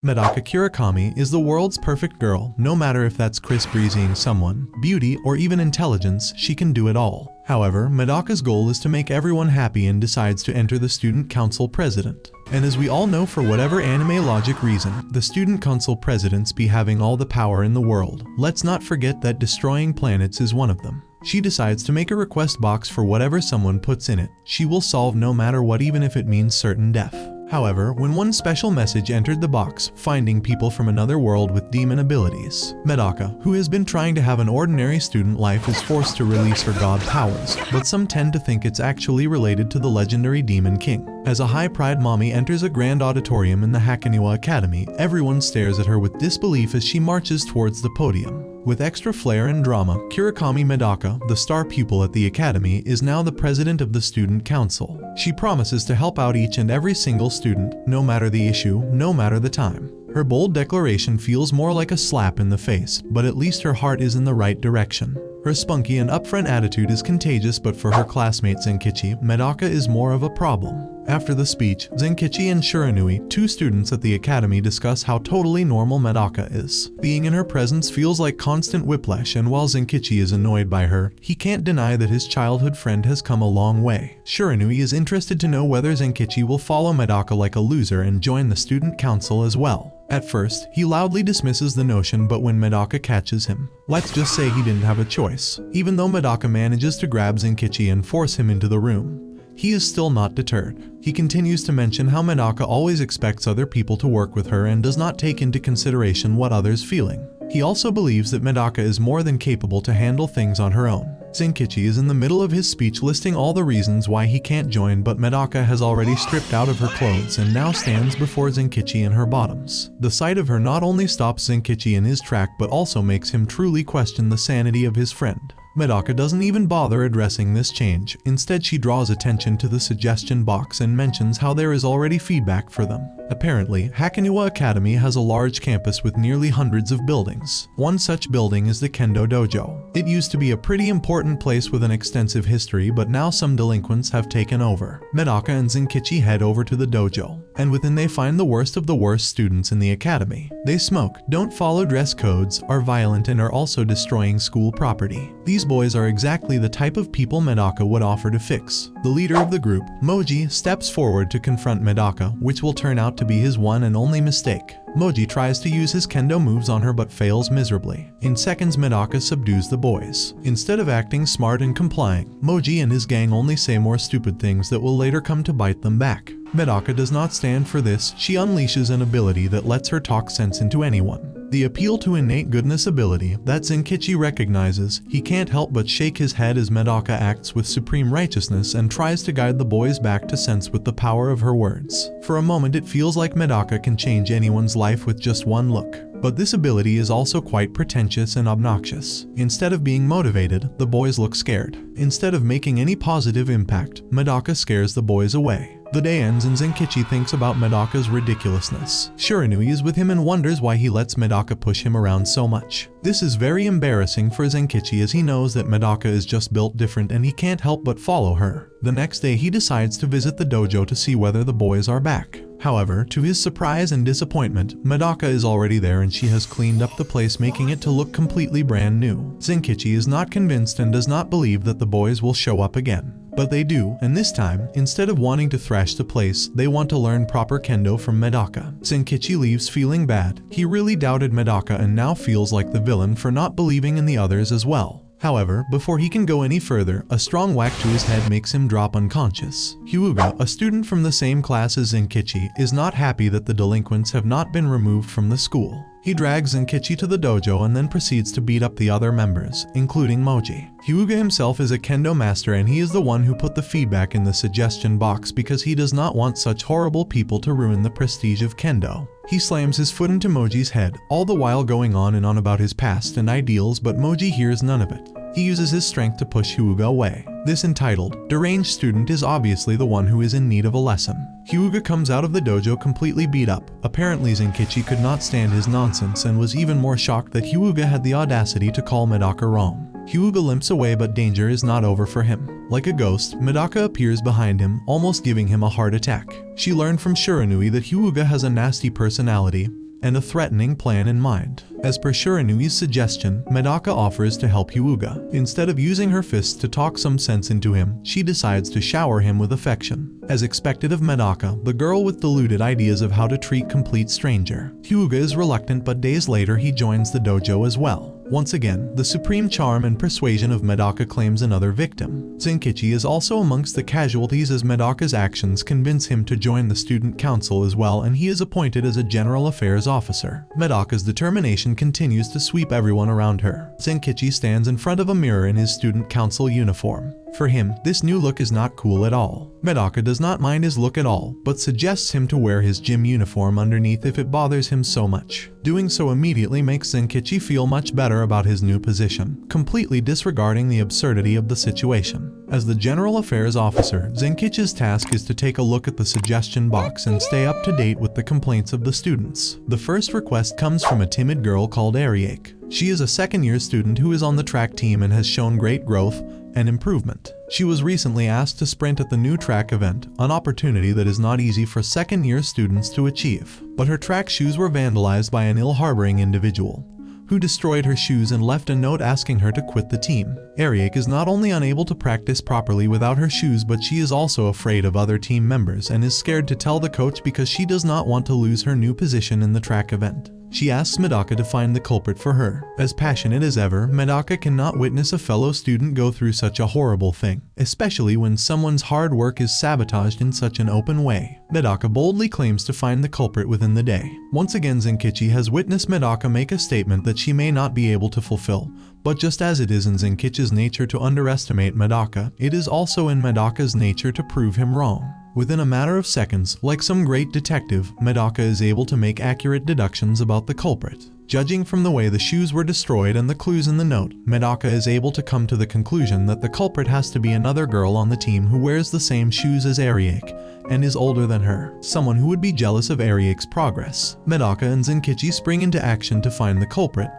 Medaka Kurokami is the world's perfect girl. No matter if that's Chris breezying someone, beauty, or even intelligence, she can do it all. However, Medaka's goal is to make everyone happy and decides to enter the student council president. And as we all know, for whatever anime logic reason, the student council presidents be having all the power in the world. Let's not forget that destroying planets is one of them. She decides to make a request box for whatever someone puts in it. She will solve no matter what, even if it means certain death. However, when one special message entered the box, finding people from another world with demon abilities, Medaka, who has been trying to have an ordinary student life, is forced to release her god powers, but some tend to think it's actually related to the legendary Demon King. As a high-pride mommy enters a grand auditorium in the Hyuga Academy, everyone stares at her with disbelief as she marches towards the podium. With extra flair and drama, Kurokami Medaka, the star pupil at the academy, is now the president of the student council. She promises to help out each and every single student, no matter the issue, no matter the time. Her bold declaration feels more like a slap in the face, but at least her heart is in the right direction. Her spunky and upfront attitude is contagious, but for her classmate Zenkichi, Medaka is more of a problem. After the speech, Zenkichi and Shiranui, two students at the academy, discuss how totally normal Medaka is. Being in her presence feels like constant whiplash, and while Zenkichi is annoyed by her, he can't deny that his childhood friend has come a long way. Shiranui is interested to know whether Zenkichi will follow Medaka like a loser and join the student council as well. At first, he loudly dismisses the notion, but when Medaka catches him, let's just say he didn't have a choice. Even though Medaka manages to grab Zenkichi and force him into the room, he is still not deterred. He continues to mention how Medaka always expects other people to work with her and does not take into consideration what others are feeling. He also believes that Medaka is more than capable to handle things on her own. Zenkichi is in the middle of his speech listing all the reasons why he can't join, but Medaka has already stripped out of her clothes and now stands before Zenkichi in her bottoms. The sight of her not only stops Zenkichi in his track but also makes him truly question the sanity of his friend. Medaka doesn't even bother addressing this change. Instead, she draws attention to the suggestion box and mentions how there is already feedback for them. Apparently, Hyuga Academy has a large campus with nearly hundreds of buildings. One such building is the Kendo Dojo. It used to be a pretty important place with an extensive history, but now some delinquents have taken over. Medaka and Zenkichi head over to the dojo, and within they find the worst of the worst students in the academy. They smoke, don't follow dress codes, are violent, and are also destroying school property. These boys are exactly the type of people Medaka would offer to fix. The leader of the group, Moji, steps forward to confront Medaka, which will turn out to be his one and only mistake. Moji tries to use his kendo moves on her but fails miserably. In seconds, Medaka subdues the boys. Instead of acting smart and complying, Moji and his gang only say more stupid things that will later come to bite them back. Medaka does not stand for this. She unleashes an ability that lets her talk sense into anyone. The appeal to innate goodness ability that Zenkichi recognizes. He can't help but shake his head as Medaka acts with supreme righteousness and tries to guide the boys back to sense with the power of her words. For a moment, it feels like Medaka can change anyone's life with just one look. But this ability is also quite pretentious and obnoxious. Instead of being motivated, the boys look scared. Instead of making any positive impact, Medaka scares the boys away. The day ends and Zenkichi thinks about Medaka's ridiculousness. Shiranui is with him and wonders why he lets Medaka push him around so much. This is very embarrassing for Zenkichi as he knows that Medaka is just built different and he can't help but follow her. The next day he decides to visit the dojo to see whether the boys are back. However, to his surprise and disappointment, Medaka is already there and she has cleaned up the place, making it to look completely brand new. Zenkichi is not convinced and does not believe that the boys will show up again. But they do, and this time, instead of wanting to thrash the place, they want to learn proper kendo from Medaka. Zenkichi leaves feeling bad. He really doubted Medaka and now feels like the villain for not believing in the others as well. However, before he can go any further, a strong whack to his head makes him drop unconscious. Hyuga, a student from the same class as Zenkichi, is not happy that the delinquents have not been removed from the school. He drags Zenkichi to the dojo and then proceeds to beat up the other members, including Moji. Hyuga himself is a kendo master and he is the one who put the feedback in the suggestion box because he does not want such horrible people to ruin the prestige of kendo. He slams his foot into Moji's head, all the while going on and on about his past and ideals, but Moji hears none of it. He uses his strength to push Hyuga away. This entitled, deranged student is obviously the one who is in need of a lesson. Hyuga comes out of the dojo completely beat up. Apparently Zenkichi could not stand his nonsense and was even more shocked that Hyuga had the audacity to call Medaka wrong. Hyuga limps away, but danger is not over for him. Like a ghost, Medaka appears behind him, almost giving him a heart attack. She learned from Shiranui that Hyuga has a nasty personality, and a threatening plan in mind. As per Shiranui's suggestion, Medaka offers to help Hyuga. Instead of using her fists to talk some sense into him, she decides to shower him with affection. As expected of Medaka, the girl with deluded ideas of how to treat complete stranger. Hyuga is reluctant, but days later he joins the dojo as well. Once again, the supreme charm and persuasion of Medaka claims another victim. Zenkichi is also amongst the casualties as Medaka's actions convince him to join the student council as well, and he is appointed as a general affairs officer. Medaka's determination continues to sweep everyone around her. Zenkichi stands in front of a mirror in his student council uniform. For him, this new look is not cool at all. Medaka does not mind his look at all, but suggests him to wear his gym uniform underneath if it bothers him so much. Doing so immediately makes Zenkichi feel much better about his new position, completely disregarding the absurdity of the situation. As the General Affairs Officer, Zenkichi's task is to take a look at the suggestion box and stay up to date with the complaints of the students. The first request comes from a timid girl called Ariake. She is a second-year student who is on the track team and has shown great growth and improvement. She was recently asked to sprint at the new track event, an opportunity that is not easy for second-year students to achieve. But her track shoes were vandalized by an ill-harboring individual, who destroyed her shoes and left a note asking her to quit the team. Ariake is not only unable to practice properly without her shoes, but she is also afraid of other team members and is scared to tell the coach because she does not want to lose her new position in the track event. She asks Medaka to find the culprit for her. As passionate as ever, Medaka cannot witness a fellow student go through such a horrible thing, especially when someone's hard work is sabotaged in such an open way. Medaka boldly claims to find the culprit within the day. Once again, Zenkichi has witnessed Medaka make a statement that she may not be able to fulfill, but just as it is in Zenkichi's nature to underestimate Medaka, it is also in Medaka's nature to prove him wrong. Within a matter of seconds, like some great detective, Medaka is able to make accurate deductions about the culprit. Judging from the way the shoes were destroyed and the clues in the note, Medaka is able to come to the conclusion that the culprit has to be another girl on the team who wears the same shoes as Ariake and is older than her, someone who would be jealous of Ariake's progress. Medaka and Zenkichi spring into action to find the culprit.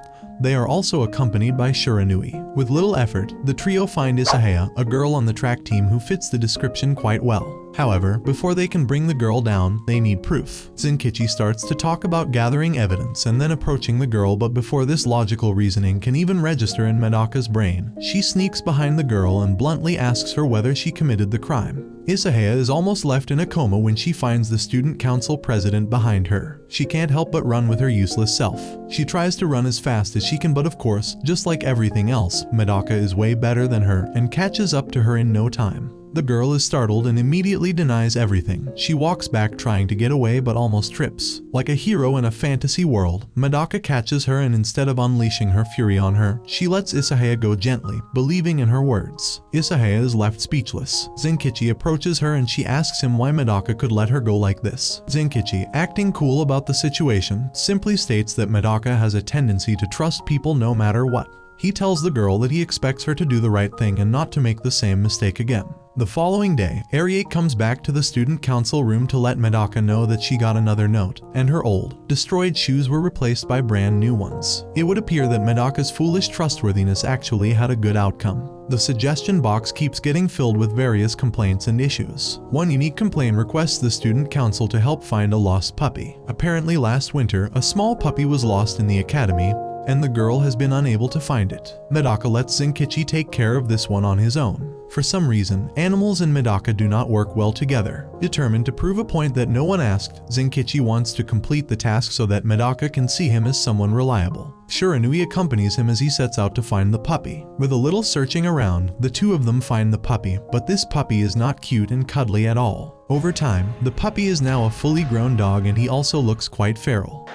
They are also accompanied by Shiranui. With little effort, the trio find Isahaya, a girl on the track team who fits the description quite well. However, before they can bring the girl down, they need proof. Zenkichi starts to talk about gathering evidence and then approaching the girl, but before this logical reasoning can even register in Medaka's brain, she sneaks behind the girl and bluntly asks her whether she committed the crime. Isahaya is almost left in a coma when she finds the student council president behind her. She can't help but run with her useless self. She tries to run as fast as she can, but of course, just like everything else, Medaka is way better than her and catches up to her in no time. The girl is startled and immediately denies everything. She walks back trying to get away but almost trips. Like a hero in a fantasy world, Medaka catches her and instead of unleashing her fury on her, she lets Isahaya go gently, believing in her words. Isahaya is left speechless. Zenkichi approaches her and she asks him why Medaka could let her go like this. Zenkichi, acting cool about the situation, simply states that Medaka has a tendency to trust people no matter what. He tells the girl that he expects her to do the right thing and not to make the same mistake again. The following day, Ariake comes back to the student council room to let Medaka know that she got another note, and her old, destroyed shoes were replaced by brand new ones. It would appear that Medaka's foolish trustworthiness actually had a good outcome. The suggestion box keeps getting filled with various complaints and issues. One unique complaint requests the student council to help find a lost puppy. Apparently last winter, a small puppy was lost in the academy, and the girl has been unable to find it. Medaka lets Zenkichi take care of this one on his own. For some reason, animals and Medaka do not work well together. Determined to prove a point that no one asked, Zenkichi wants to complete the task so that Medaka can see him as someone reliable. Shiranui accompanies him as he sets out to find the puppy. With a little searching around, the two of them find the puppy, but this puppy is not cute and cuddly at all. Over time, the puppy is now a fully grown dog and he also looks quite feral.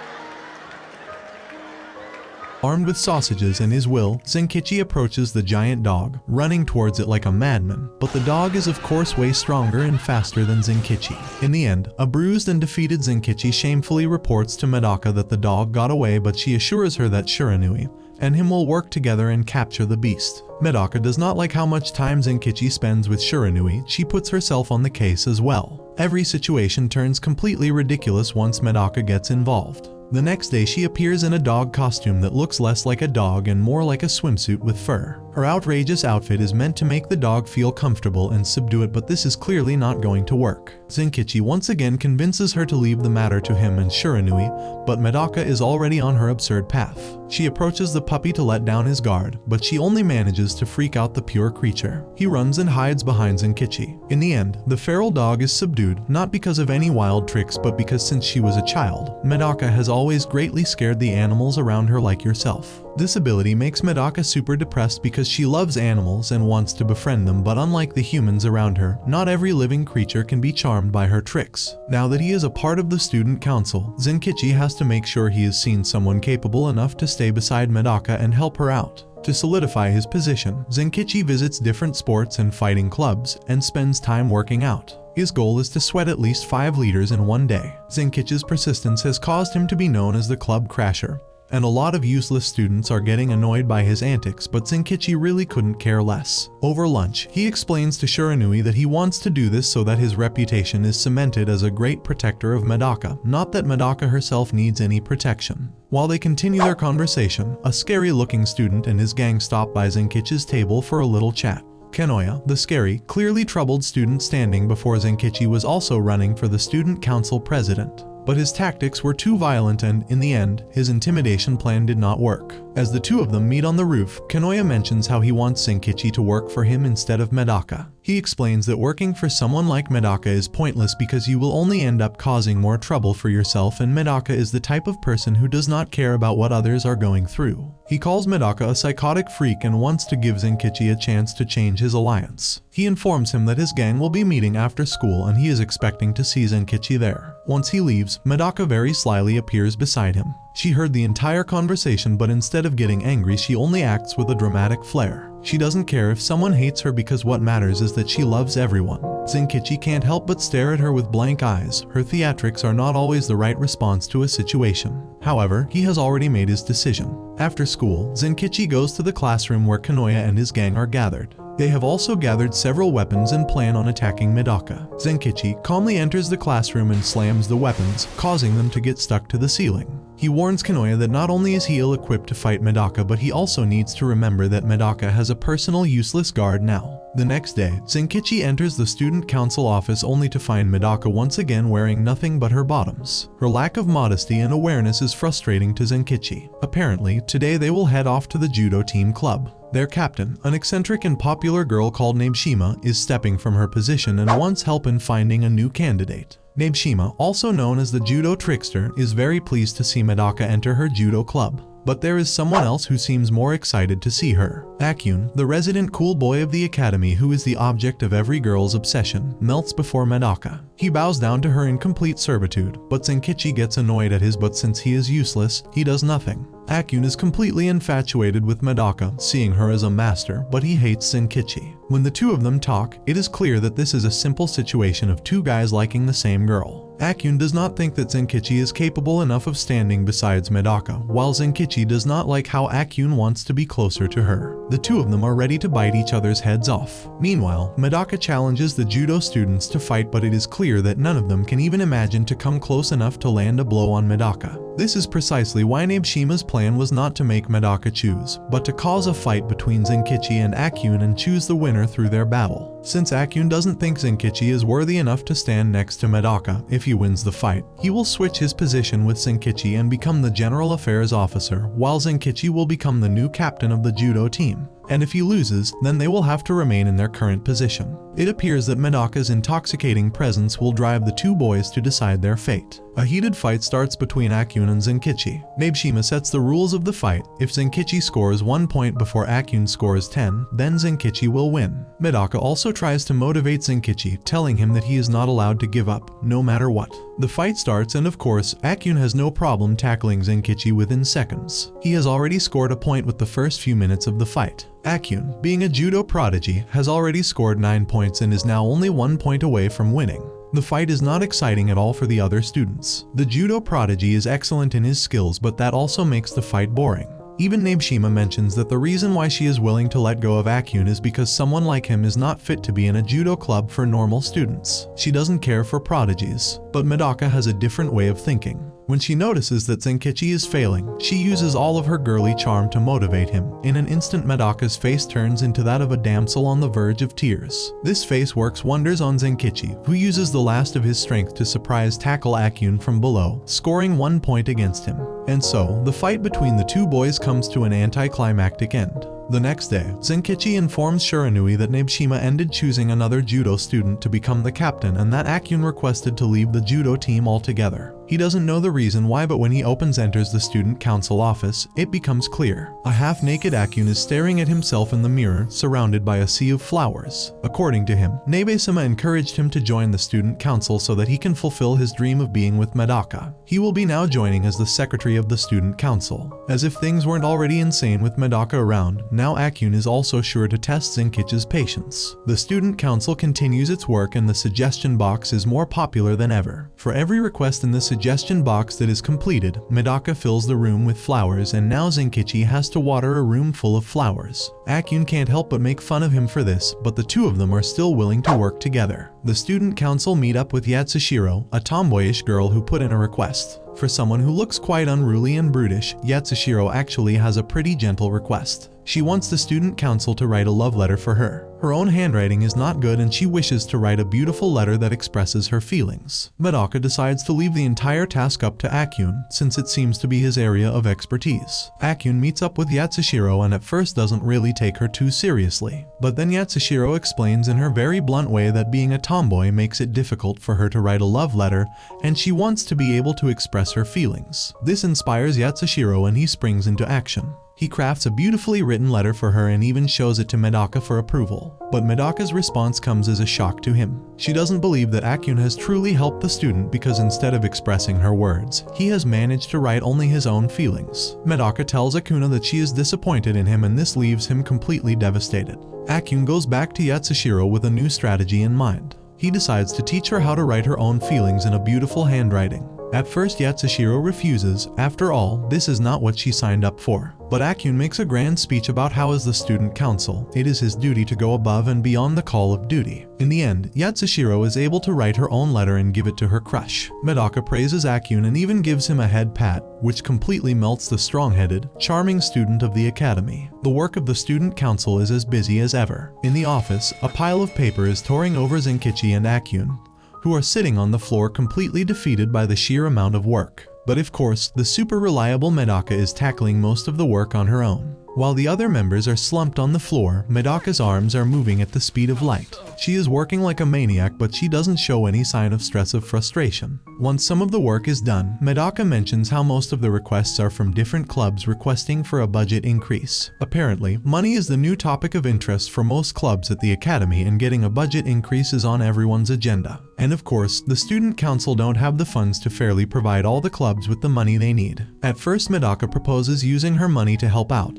Armed with sausages and his will, Zenkichi approaches the giant dog, running towards it like a madman, but the dog is of course way stronger and faster than Zenkichi. In the end, a bruised and defeated Zenkichi shamefully reports to Medaka that the dog got away, but she assures her that Shiranui and him will work together and capture the beast. Medaka does not like how much time Zenkichi spends with Shiranui. She puts herself on the case as well. Every situation turns completely ridiculous once Medaka gets involved. The next day she appears in a dog costume that looks less like a dog and more like a swimsuit with fur. Her outrageous outfit is meant to make the dog feel comfortable and subdue it, but this is clearly not going to work. Zenkichi once again convinces her to leave the matter to him and Shiranui, but Medaka is already on her absurd path. She approaches the puppy to let down his guard, but she only manages to freak out the pure creature. He runs and hides behind Zenkichi. In the end, the feral dog is subdued, not because of any wild tricks but because since she was a child, Medaka has always greatly scared the animals around her like yourself. This ability makes Medaka super depressed because she loves animals and wants to befriend them, but unlike the humans around her, not every living creature can be charmed by her tricks. Now that he is a part of the student council, Zenkichi has to make sure he has seen someone capable enough to stay beside Medaka and help her out. To solidify his position, Zenkichi visits different sports and fighting clubs and spends time working out. His goal is to sweat at least 5 liters in one day. Zenkichi's persistence has caused him to be known as the club crasher, and a lot of useless students are getting annoyed by his antics, but Zenkichi really couldn't care less. Over lunch, he explains to Shiranui that he wants to do this so that his reputation is cemented as a great protector of Medaka, not that Medaka herself needs any protection. While they continue their conversation, a scary-looking student and his gang stop by Zenkichi's table for a little chat. Kanoya, the scary, clearly troubled student standing before Zenkichi, was also running for the student council president. But his tactics were too violent and, in the end, his intimidation plan did not work. As the two of them meet on the roof, Kanoya mentions how he wants Zenkichi to work for him instead of Medaka. He explains that working for someone like Medaka is pointless because you will only end up causing more trouble for yourself, and Medaka is the type of person who does not care about what others are going through. He calls Medaka a psychotic freak and wants to give Zenkichi a chance to change his alliance. He informs him that his gang will be meeting after school and he is expecting to see Zenkichi there. Once he leaves, Medaka very slyly appears beside him. She heard the entire conversation, but instead of getting angry, she only acts with a dramatic flair. She doesn't care if someone hates her because what matters is that she loves everyone. Zenkichi can't help but stare at her with blank eyes. Her theatrics are not always the right response to a situation. However, he has already made his decision. After school, Zenkichi goes to the classroom where Kanoya and his gang are gathered. They have also gathered several weapons and plan on attacking Medaka. Zenkichi calmly enters the classroom and slams the weapons, causing them to get stuck to the ceiling. He warns Kanoya that not only is he ill-equipped to fight Medaka, but he also needs to remember that Medaka has a personal useless guard now. The next day, Zenkichi enters the student council office only to find Medaka once again wearing nothing but her bottoms. Her lack of modesty and awareness is frustrating to Zenkichi. Apparently, today they will head off to the judo team club. Their captain, an eccentric and popular girl called Nabeshima, is stepping from her position and wants help in finding a new candidate. Nabeshima, also known as the judo trickster, is very pleased to see Medaka enter her judo club. But there is someone else who seems more excited to see her. Akune, the resident cool boy of the academy who is the object of every girl's obsession, melts before Medaka. He bows down to her in complete servitude, but Zenkichi gets annoyed at his but since he is useless, he does nothing. Akune is completely infatuated with Medaka, seeing her as a master, but he hates Zenkichi. When the two of them talk, it is clear that this is a simple situation of two guys liking the same girl. Akune does not think that Zenkichi is capable enough of standing besides Medaka, while Zenkichi does not like how Akune wants to be closer to her. The two of them are ready to bite each other's heads off. Meanwhile, Medaka challenges the judo students to fight, but it is clear that none of them can even imagine to come close enough to land a blow on Medaka. This is precisely why Nabeshima's plan was not to make Medaka choose, but to cause a fight between Zenkichi and Akune and choose the winner through their battle. Since Akune doesn't think Zenkichi is worthy enough to stand next to Medaka if he wins the fight, he will switch his position with Zenkichi and become the general affairs officer, while Zenkichi will become the new captain of the judo team. And if he loses, then they will have to remain in their current position. It appears that Medaka's intoxicating presence will drive the two boys to decide their fate. A heated fight starts between Akune and Zenkichi. Nabeshima sets the rules of the fight. If Zenkichi scores 1 point before Akune scores 10, then Zenkichi will win. Medaka also tries to motivate Zenkichi, telling him that he is not allowed to give up, no matter what. The fight starts and of course, Akune has no problem tackling Zenkichi within seconds. He has already scored a point with the first few minutes of the fight. Akune, being a judo prodigy, has already scored 9 points and is now only 1 point away from winning. The fight is not exciting at all for the other students. The judo prodigy is excellent in his skills, but that also makes the fight boring. Even Nabeshima mentions that the reason why she is willing to let go of Akune is because someone like him is not fit to be in a judo club for normal students. She doesn't care for prodigies. But Medaka has a different way of thinking. When she notices that Zenkichi is failing, she uses all of her girly charm to motivate him. In an instant, Medaka's face turns into that of a damsel on the verge of tears. This face works wonders on Zenkichi, who uses the last of his strength to surprise tackle Akune from below, scoring 1 point against him. And so, the fight between the two boys comes to an anticlimactic end. The next day, Zenkichi informs Shiranui that Nabeshima ended choosing another judo student to become the captain and that Akune requested to leave the judo team altogether. He doesn't know the reason why, but when he enters the student council office, it becomes clear. A half-naked Akune is staring at himself in the mirror, surrounded by a sea of flowers. According to him, Nabeshima encouraged him to join the student council so that he can fulfill his dream of being with Medaka. He will be now joining as the secretary of the student council. As if things weren't already insane with Medaka around, now Akune is also sure to test Zenkichi's patience. The student council continues its work and the suggestion box is more popular than ever. For every request in the suggestion box that is completed, Medaka fills the room with flowers, and now Zenkichi has to water a room full of flowers. Akune can't help but make fun of him for this, but the two of them are still willing to work together. The student council meet up with Yatsushiro, a tomboyish girl who put in a request. For someone who looks quite unruly and brutish, Yatsushiro actually has a pretty gentle request. She wants the student council to write a love letter for her. Her own handwriting is not good and she wishes to write a beautiful letter that expresses her feelings. Medaka decides to leave the entire task up to Akune, since it seems to be his area of expertise. Akune meets up with Yatsushiro and at first doesn't really take her too seriously. But then Yatsushiro explains in her very blunt way that being a tomboy makes it difficult for her to write a love letter, and she wants to be able to express her feelings. This inspires Yatsushiro and he springs into action. He crafts a beautifully written letter for her and even shows it to Medaka for approval. But Medaka's response comes as a shock to him. She doesn't believe that Akune has truly helped the student because instead of expressing her words, he has managed to write only his own feelings. Medaka tells Akune that she is disappointed in him and this leaves him completely devastated. Akune goes back to Yatsushiro with a new strategy in mind. He decides to teach her how to write her own feelings in a beautiful handwriting. At first Yatsushiro refuses, after all, this is not what she signed up for. But Akune makes a grand speech about how as the student council, it is his duty to go above and beyond the call of duty. In the end, Yatsushiro is able to write her own letter and give it to her crush. Medaka praises Akune and even gives him a head pat, which completely melts the strong-headed, charming student of the academy. The work of the student council is as busy as ever. In the office, a pile of paper is towering over Zenkichi and Akune, who are sitting on the floor completely defeated by the sheer amount of work. But of course, the super reliable Medaka is tackling most of the work on her own. While the other members are slumped on the floor, Medaka's arms are moving at the speed of light. She is working like a maniac, but she doesn't show any sign of stress or frustration. Once some of the work is done, Medaka mentions how most of the requests are from different clubs requesting for a budget increase. Apparently, money is the new topic of interest for most clubs at the academy, and getting a budget increase is on everyone's agenda. And of course, the student council don't have the funds to fairly provide all the clubs with the money they need. At first, Medaka proposes using her money to help out,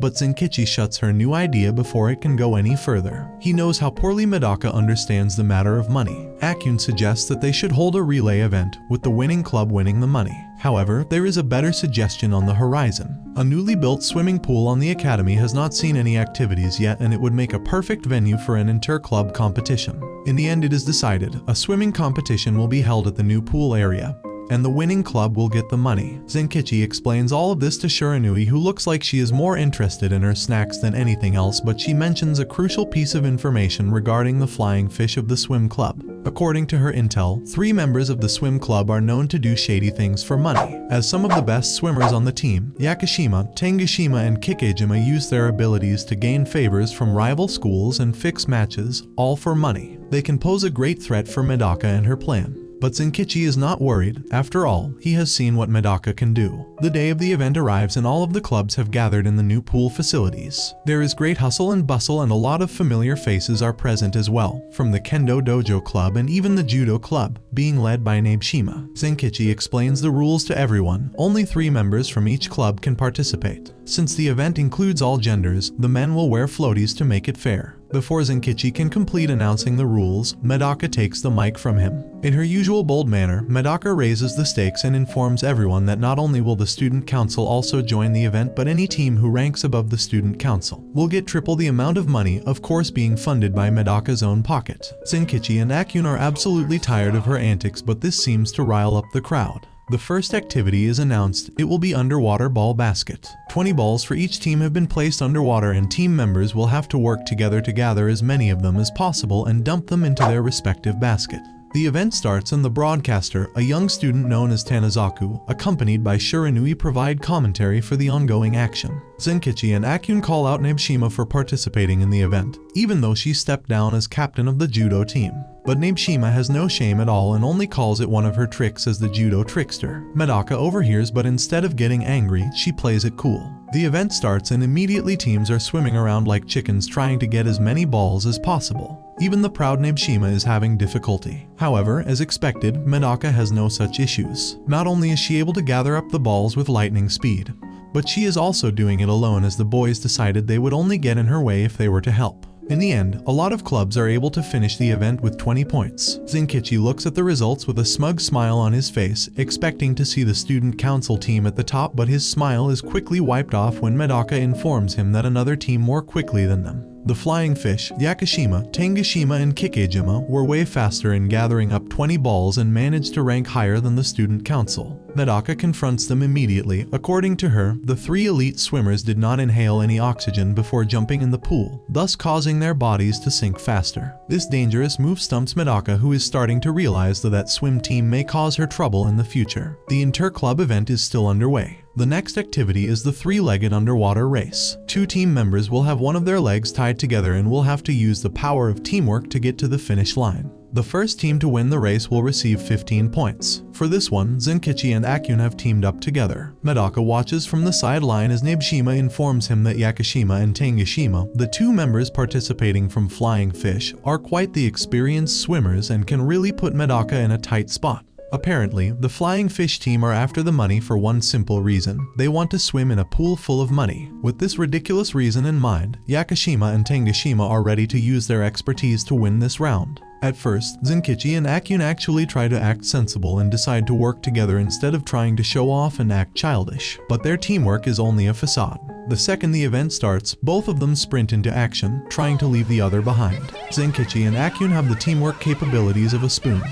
but Zenkichi shuts her new idea before it can go any further. He knows how poorly Medaka understands the matter of money. Akune suggests that they should hold a relay event, with the winning club winning the money. However, there is a better suggestion on the horizon. A newly built swimming pool on the academy has not seen any activities yet, and it would make a perfect venue for an inter-club competition. In the end, it is decided, a swimming competition will be held at the new pool area, and the winning club will get the money. Zenkichi explains all of this to Shiranui, who looks like she is more interested in her snacks than anything else, but she mentions a crucial piece of information regarding the flying fish of the swim club. According to her intel, 3 members of the swim club are known to do shady things for money. As some of the best swimmers on the team, Yakushima, Tengushima, and Kikejima use their abilities to gain favors from rival schools and fix matches, all for money. They can pose a great threat for Medaka and her plan. But Zenkichi is not worried. After all, he has seen what Medaka can do. The day of the event arrives and all of the clubs have gathered in the new pool facilities. There is great hustle and bustle, and a lot of familiar faces are present as well, from the Kendo Dojo Club and even the Judo Club, being led by Nabeshima. Zenkichi explains the rules to everyone. Only 3 members from each club can participate. Since the event includes all genders, the men will wear floaties to make it fair. Before Zenkichi can complete announcing the rules, Medaka takes the mic from him. In her usual bold manner, Medaka raises the stakes and informs everyone that not only will the student council also join the event, but any team who ranks above the student council will get triple the amount of money, of course being funded by Medaka's own pocket. Zenkichi and Akune are absolutely tired of her antics, but this seems to rile up the crowd. The first activity is announced. It will be underwater ball basket. 20 balls for each team have been placed underwater, and team members will have to work together to gather as many of them as possible and dump them into their respective basket. The event starts and the broadcaster, a young student known as Tanazaku, accompanied by Shiranui, provide commentary for the ongoing action. Zenkichi and Akune call out Nabeshima for participating in the event, even though she stepped down as captain of the judo team. But Nabeshima has no shame at all and only calls it one of her tricks as the judo trickster. Medaka overhears, but instead of getting angry, she plays it cool. The event starts and immediately teams are swimming around like chickens trying to get as many balls as possible. Even the proud Nabeshima is having difficulty. However, as expected, Medaka has no such issues. Not only is she able to gather up the balls with lightning speed, but she is also doing it alone as the boys decided they would only get in her way if they were to help. In the end, a lot of clubs are able to finish the event with 20 points. Zenkichi looks at the results with a smug smile on his face, expecting to see the student council team at the top, but his smile is quickly wiped off when Medaka informs him that another team more quickly than them. The Flying Fish, Yakushima, Tangashima, and Kikejima were way faster in gathering up 20 balls and managed to rank higher than the student council. Medaka confronts them immediately. According to her, the 3 elite swimmers did not inhale any oxygen before jumping in the pool, thus causing their bodies to sink faster. This dangerous move stumps Medaka, who is starting to realize that swim team may cause her trouble in the future. The inter-club event is still underway. The next activity is the 3-legged underwater race. 2 team members will have one of their legs tied together and will have to use the power of teamwork to get to the finish line. The first team to win the race will receive 15 points. For this one, Zenkichi and Akune have teamed up together. Medaka watches from the sideline as Nabeshima informs him that Yakushima and Tangashima, the 2 members participating from Flying Fish, are quite the experienced swimmers and can really put Medaka in a tight spot. Apparently, the Flying Fish team are after the money for one simple reason. They want to swim in a pool full of money. With this ridiculous reason in mind, Yakushima and Tangashima are ready to use their expertise to win this round. At first, Zenkichi and Akune actually try to act sensible and decide to work together instead of trying to show off and act childish. But their teamwork is only a facade. The second the event starts, both of them sprint into action, trying to leave the other behind. Zenkichi and Akune have the teamwork capabilities of a spoon.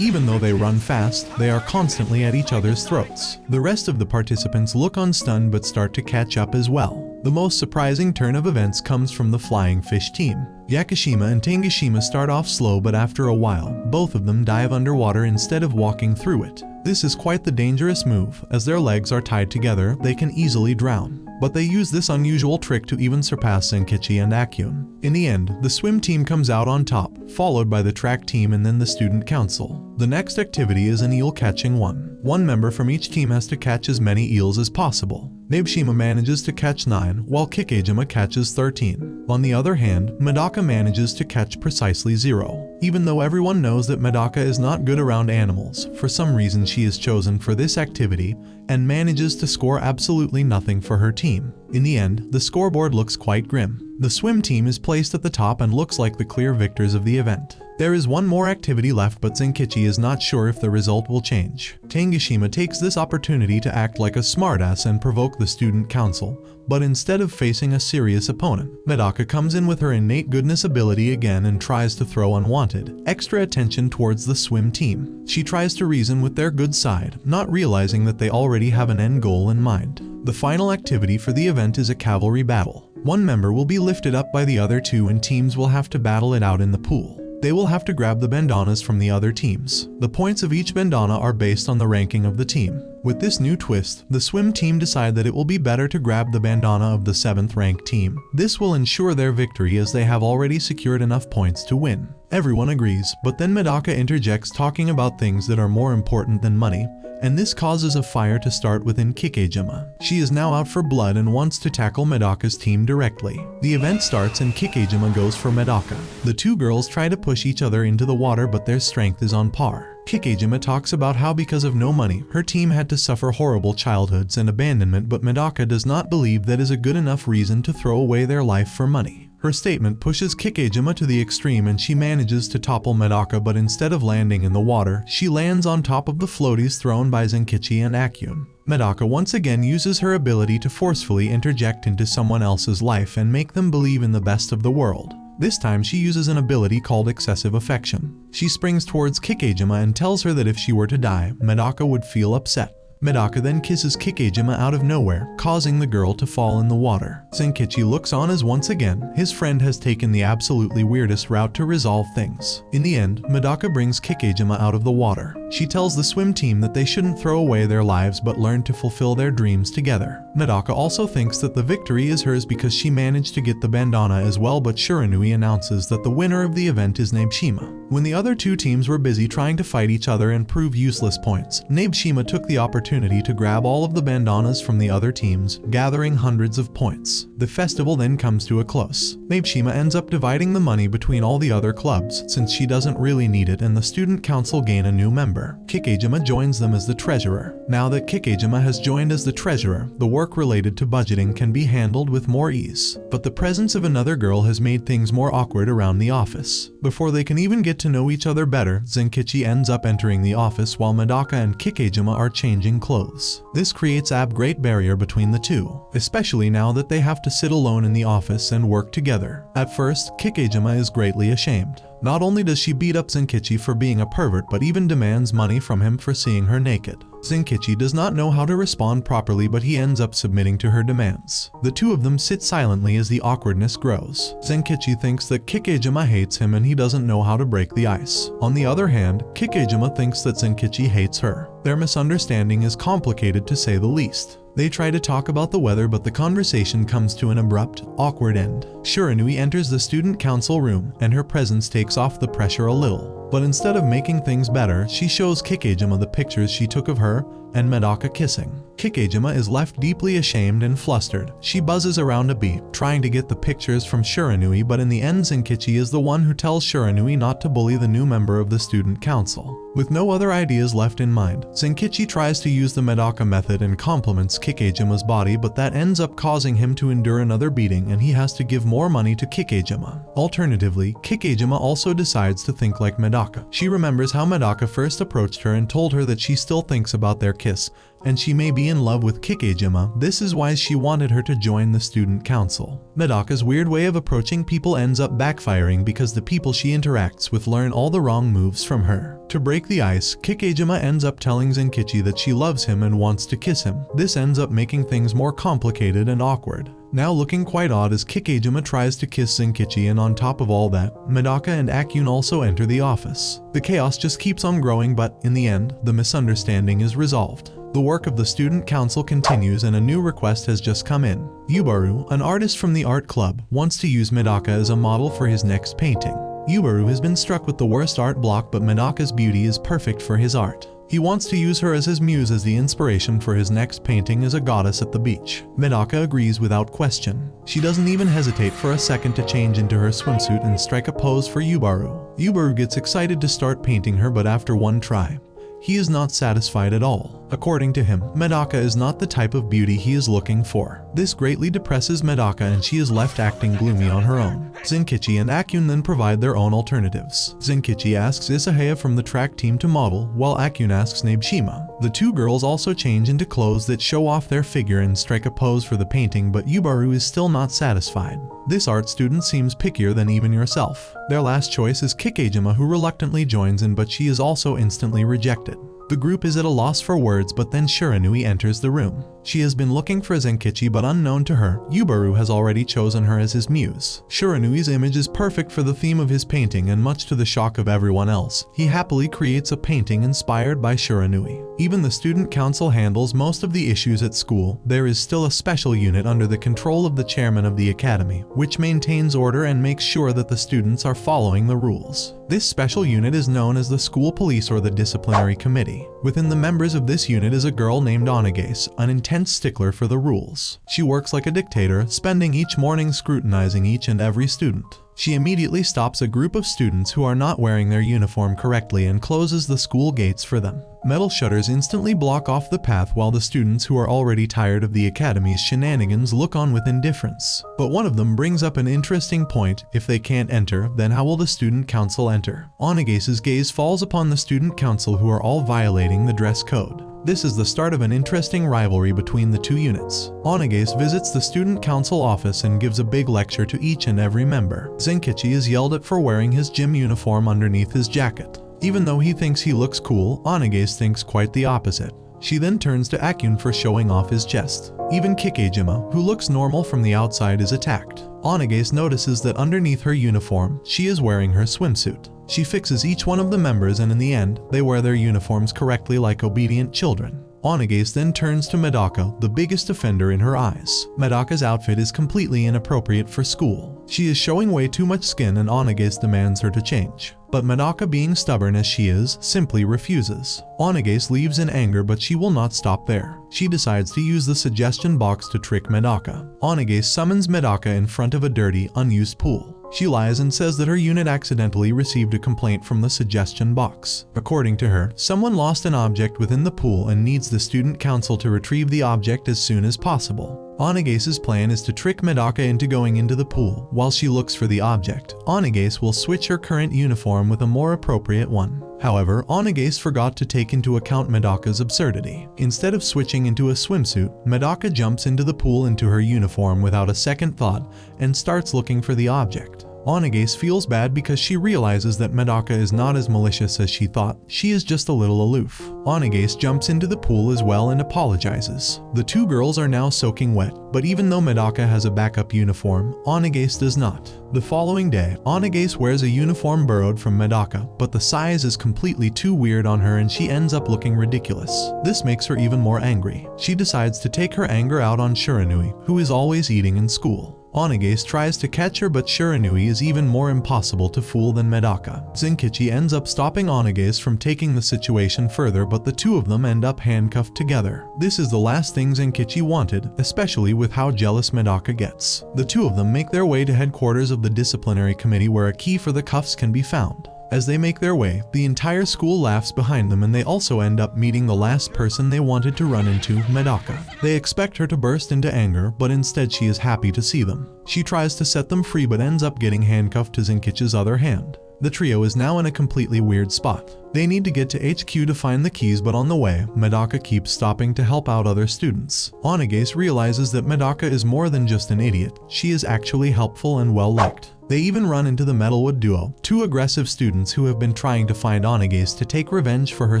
Even though they run fast, they are constantly at each other's throats. The rest of the participants look on stunned but start to catch up as well. The most surprising turn of events comes from the Flying Fish team. Yakushima and Tangashima start off slow, but after a while, both of them dive underwater instead of walking through it. This is quite the dangerous move, as their legs are tied together, they can easily drown. But they use this unusual trick to even surpass Zenkichi and Akune. In the end, the swim team comes out on top, followed by the track team and then the student council. The next activity is an eel catching one. One member from each team has to catch as many eels as possible. Nabeshima manages to catch 9, while Kikejima catches 13. On the other hand, Medaka manages to catch precisely 0. Even though everyone knows that Medaka is not good around animals, for some reason she is chosen for this activity and manages to score absolutely nothing for her team. In the end, the scoreboard looks quite grim. The swim team is placed at the top and looks like the clear victors of the event. There is one more activity left, but Zenkichi is not sure if the result will change. Tangashima takes this opportunity to act like a smartass and provoke the student council, but instead of facing a serious opponent, Medaka comes in with her innate goodness ability again and tries to throw unwanted, extra attention towards the swim team. She tries to reason with their good side, not realizing that they already have an end goal in mind. The final activity for the event is a cavalry battle. One member will be lifted up by the other 2 and teams will have to battle it out in the pool. They will have to grab the bandanas from the other teams. The points of each bandana are based on the ranking of the team. With this new twist, the swim team decide that it will be better to grab the bandana of the 7th ranked team. This will ensure their victory as they have already secured enough points to win. Everyone agrees, but then Medaka interjects talking about things that are more important than money, and this causes a fire to start within Kikejima. She is now out for blood and wants to tackle Medaka's team directly. The event starts and Kikejima goes for Medaka. The 2 girls try to push each other into the water, but their strength is on par. Kikejima talks about how because of no money, her team had to suffer horrible childhoods and abandonment, but Medaka does not believe that is a good enough reason to throw away their life for money. Her statement pushes Kikejima to the extreme and she manages to topple Medaka, but instead of landing in the water, she lands on top of the floaties thrown by Zenkichi and Akune. Medaka once again uses her ability to forcefully interject into someone else's life and make them believe in the best of the world. This time she uses an ability called excessive affection. She springs towards Kikejima and tells her that if she were to die, Medaka would feel upset. Medaka then kisses Kikejima out of nowhere, causing the girl to fall in the water. Zenkichi looks on as once again, his friend has taken the absolutely weirdest route to resolve things. In the end, Medaka brings Kikejima out of the water. She tells the swim team that they shouldn't throw away their lives but learn to fulfill their dreams together. Medaka also thinks that the victory is hers because she managed to get the bandana as well, but Shiranui announces that the winner of the event is Nabeshima. When the other two teams were busy trying to fight each other and prove useless points, Nabeshima took the opportunity to grab all of the bandanas from the other teams, gathering hundreds of points. The festival then comes to a close. Nabeshima ends up dividing the money between all the other clubs, since she doesn't really need it, and the student council gain a new member. Kikejima joins them as the treasurer. Now that Kikejima has joined as the treasurer, the work related to budgeting can be handled with more ease. But the presence of another girl has made things more awkward around the office. Before they can even get to know each other better, Zenkichi ends up entering the office while Medaka and Kikejima are changing clothes. This creates a great barrier between the two, especially now that they have to sit alone in the office and work together. At first, Kikejima is greatly ashamed. Not only does she beat up Zenkichi for being a pervert, but even demands money from him for seeing her naked. Zenkichi does not know how to respond properly, but he ends up submitting to her demands. The two of them sit silently as the awkwardness grows. Zenkichi thinks that Kikejima hates him and he doesn't know how to break the ice. On the other hand, Kikejima thinks that Zenkichi hates her. Their misunderstanding is complicated to say the least. They try to talk about the weather, but the conversation comes to an abrupt, awkward end. Shiranui enters the student council room, and her presence takes off the pressure a little. But instead of making things better, she shows Kikejima the pictures she took of her and Medaka kissing. Kikejima is left deeply ashamed and flustered. She buzzes around a bit, trying to get the pictures from Shiranui, but in the end Zenkichi is the one who tells Shiranui not to bully the new member of the student council. With no other ideas left in mind, Zenkichi tries to use the Medaka method and compliments Kikejima's body, but that ends up causing him to endure another beating and he has to give more money to Kikejima. Alternatively, Kikejima also decides to think like Medaka. She remembers how Medaka first approached her and told her that she still thinks about their kiss, and she may be in love with Kikejima. This is why she wanted her to join the student council. Medaka's weird way of approaching people ends up backfiring because the people she interacts with learn all the wrong moves from her. To break the ice, Kikejima ends up telling Zenkichi that she loves him and wants to kiss him. This ends up making things more complicated and awkward. Now looking quite odd as Kikejima tries to kiss Zenkichi, and on top of all that, Medaka and Akune also enter the office. The chaos just keeps on growing, but in the end, the misunderstanding is resolved. The work of the student council continues and a new request has just come in. Yubaru, an artist from the art club, wants to use Medaka as a model for his next painting. Yubaru has been struck with the worst art block, but Medaka's beauty is perfect for his art. He wants to use her as his muse as the inspiration for his next painting as a goddess at the beach. Medaka agrees without question. She doesn't even hesitate for a second to change into her swimsuit and strike a pose for Yubaru. Yubaru gets excited to start painting her, but after one try, he is not satisfied at all. According to him, Medaka is not the type of beauty he is looking for. This greatly depresses Medaka and she is left acting gloomy on her own. Zenkichi and Akune then provide their own alternatives. Zenkichi asks Isahaya from the track team to model, while Akune asks Nabeshima. The two girls also change into clothes that show off their figure and strike a pose for the painting, but Yubaru is still not satisfied. This art student seems pickier than even yourself. Their last choice is Kikejima, who reluctantly joins in, but she is also instantly rejected. The group is at a loss for words, but then Shiranui enters the room. She has been looking for Zenkichi, but unknown to her, Yubaru has already chosen her as his muse. Shiranui's image is perfect for the theme of his painting, and much to the shock of everyone else, he happily creates a painting inspired by Shiranui. Even the student council handles most of the issues at school. There is still a special unit under the control of the chairman of the academy, which maintains order and makes sure that the students are following the rules. This special unit is known as the school police or the disciplinary committee. Within the members of this unit is a girl named Onigase, an intense stickler for the rules. She works like a dictator, spending each morning scrutinizing each and every student. She immediately stops a group of students who are not wearing their uniform correctly and closes the school gates for them. Metal shutters instantly block off the path, while the students who are already tired of the academy's shenanigans look on with indifference. But one of them brings up an interesting point: if they can't enter, then how will the student council enter? Onigase's gaze falls upon the student council, who are all violating the dress code. This is the start of an interesting rivalry between the two units. Onagase visits the student council office and gives a big lecture to each and every member. Zenkichi is yelled at for wearing his gym uniform underneath his jacket. Even though he thinks he looks cool, Onagase thinks quite the opposite. She then turns to Akune for showing off his chest. Even Kikejima, who looks normal from the outside, is attacked. Onagase notices that underneath her uniform, she is wearing her swimsuit. She fixes each one of the members and in the end, they wear their uniforms correctly like obedient children. Onagase then turns to Medaka, the biggest offender in her eyes. Medaka's outfit is completely inappropriate for school. She is showing way too much skin and Onagase demands her to change. But Medaka, being stubborn as she is, simply refuses. Onagase leaves in anger, but she will not stop there. She decides to use the suggestion box to trick Medaka. Onagase summons Medaka in front of a dirty, unused pool. She lies and says that her unit accidentally received a complaint from the suggestion box. According to her, someone lost an object within the pool and needs the student council to retrieve the object as soon as possible. Onagase's plan is to trick Medaka into going into the pool. While she looks for the object, Onagase will switch her current uniform with a more appropriate one. However, Onagase forgot to take into account Medaka's absurdity. Instead of switching into a swimsuit, Medaka jumps into the pool into her uniform without a second thought and starts looking for the object. Onagase feels bad because she realizes that Medaka is not as malicious as she thought. She is just a little aloof. Onagase jumps into the pool as well and apologizes. The two girls are now soaking wet, but even though Medaka has a backup uniform, Onagase does not. The following day, Onagase wears a uniform borrowed from Medaka, but the size is completely too weird on her and she ends up looking ridiculous. This makes her even more angry. She decides to take her anger out on Shiranui, who is always eating in school. Onagase tries to catch her, but Shiranui is even more impossible to fool than Medaka. Zenkichi ends up stopping Onagase from taking the situation further, but the two of them end up handcuffed together. This is the last thing Zenkichi wanted, especially with how jealous Medaka gets. The two of them make their way to headquarters of the disciplinary committee where a key for the cuffs can be found. As they make their way, the entire school laughs behind them and they also end up meeting the last person they wanted to run into, Medaka. They expect her to burst into anger, but instead she is happy to see them. She tries to set them free but ends up getting handcuffed to Zenkichi's other hand. The trio is now in a completely weird spot. They need to get to HQ to find the keys, but on the way, Medaka keeps stopping to help out other students. Onagase realizes that Medaka is more than just an idiot. She is actually helpful and well-liked. They even run into the Metalwood duo, two aggressive students who have been trying to find Onagase to take revenge for her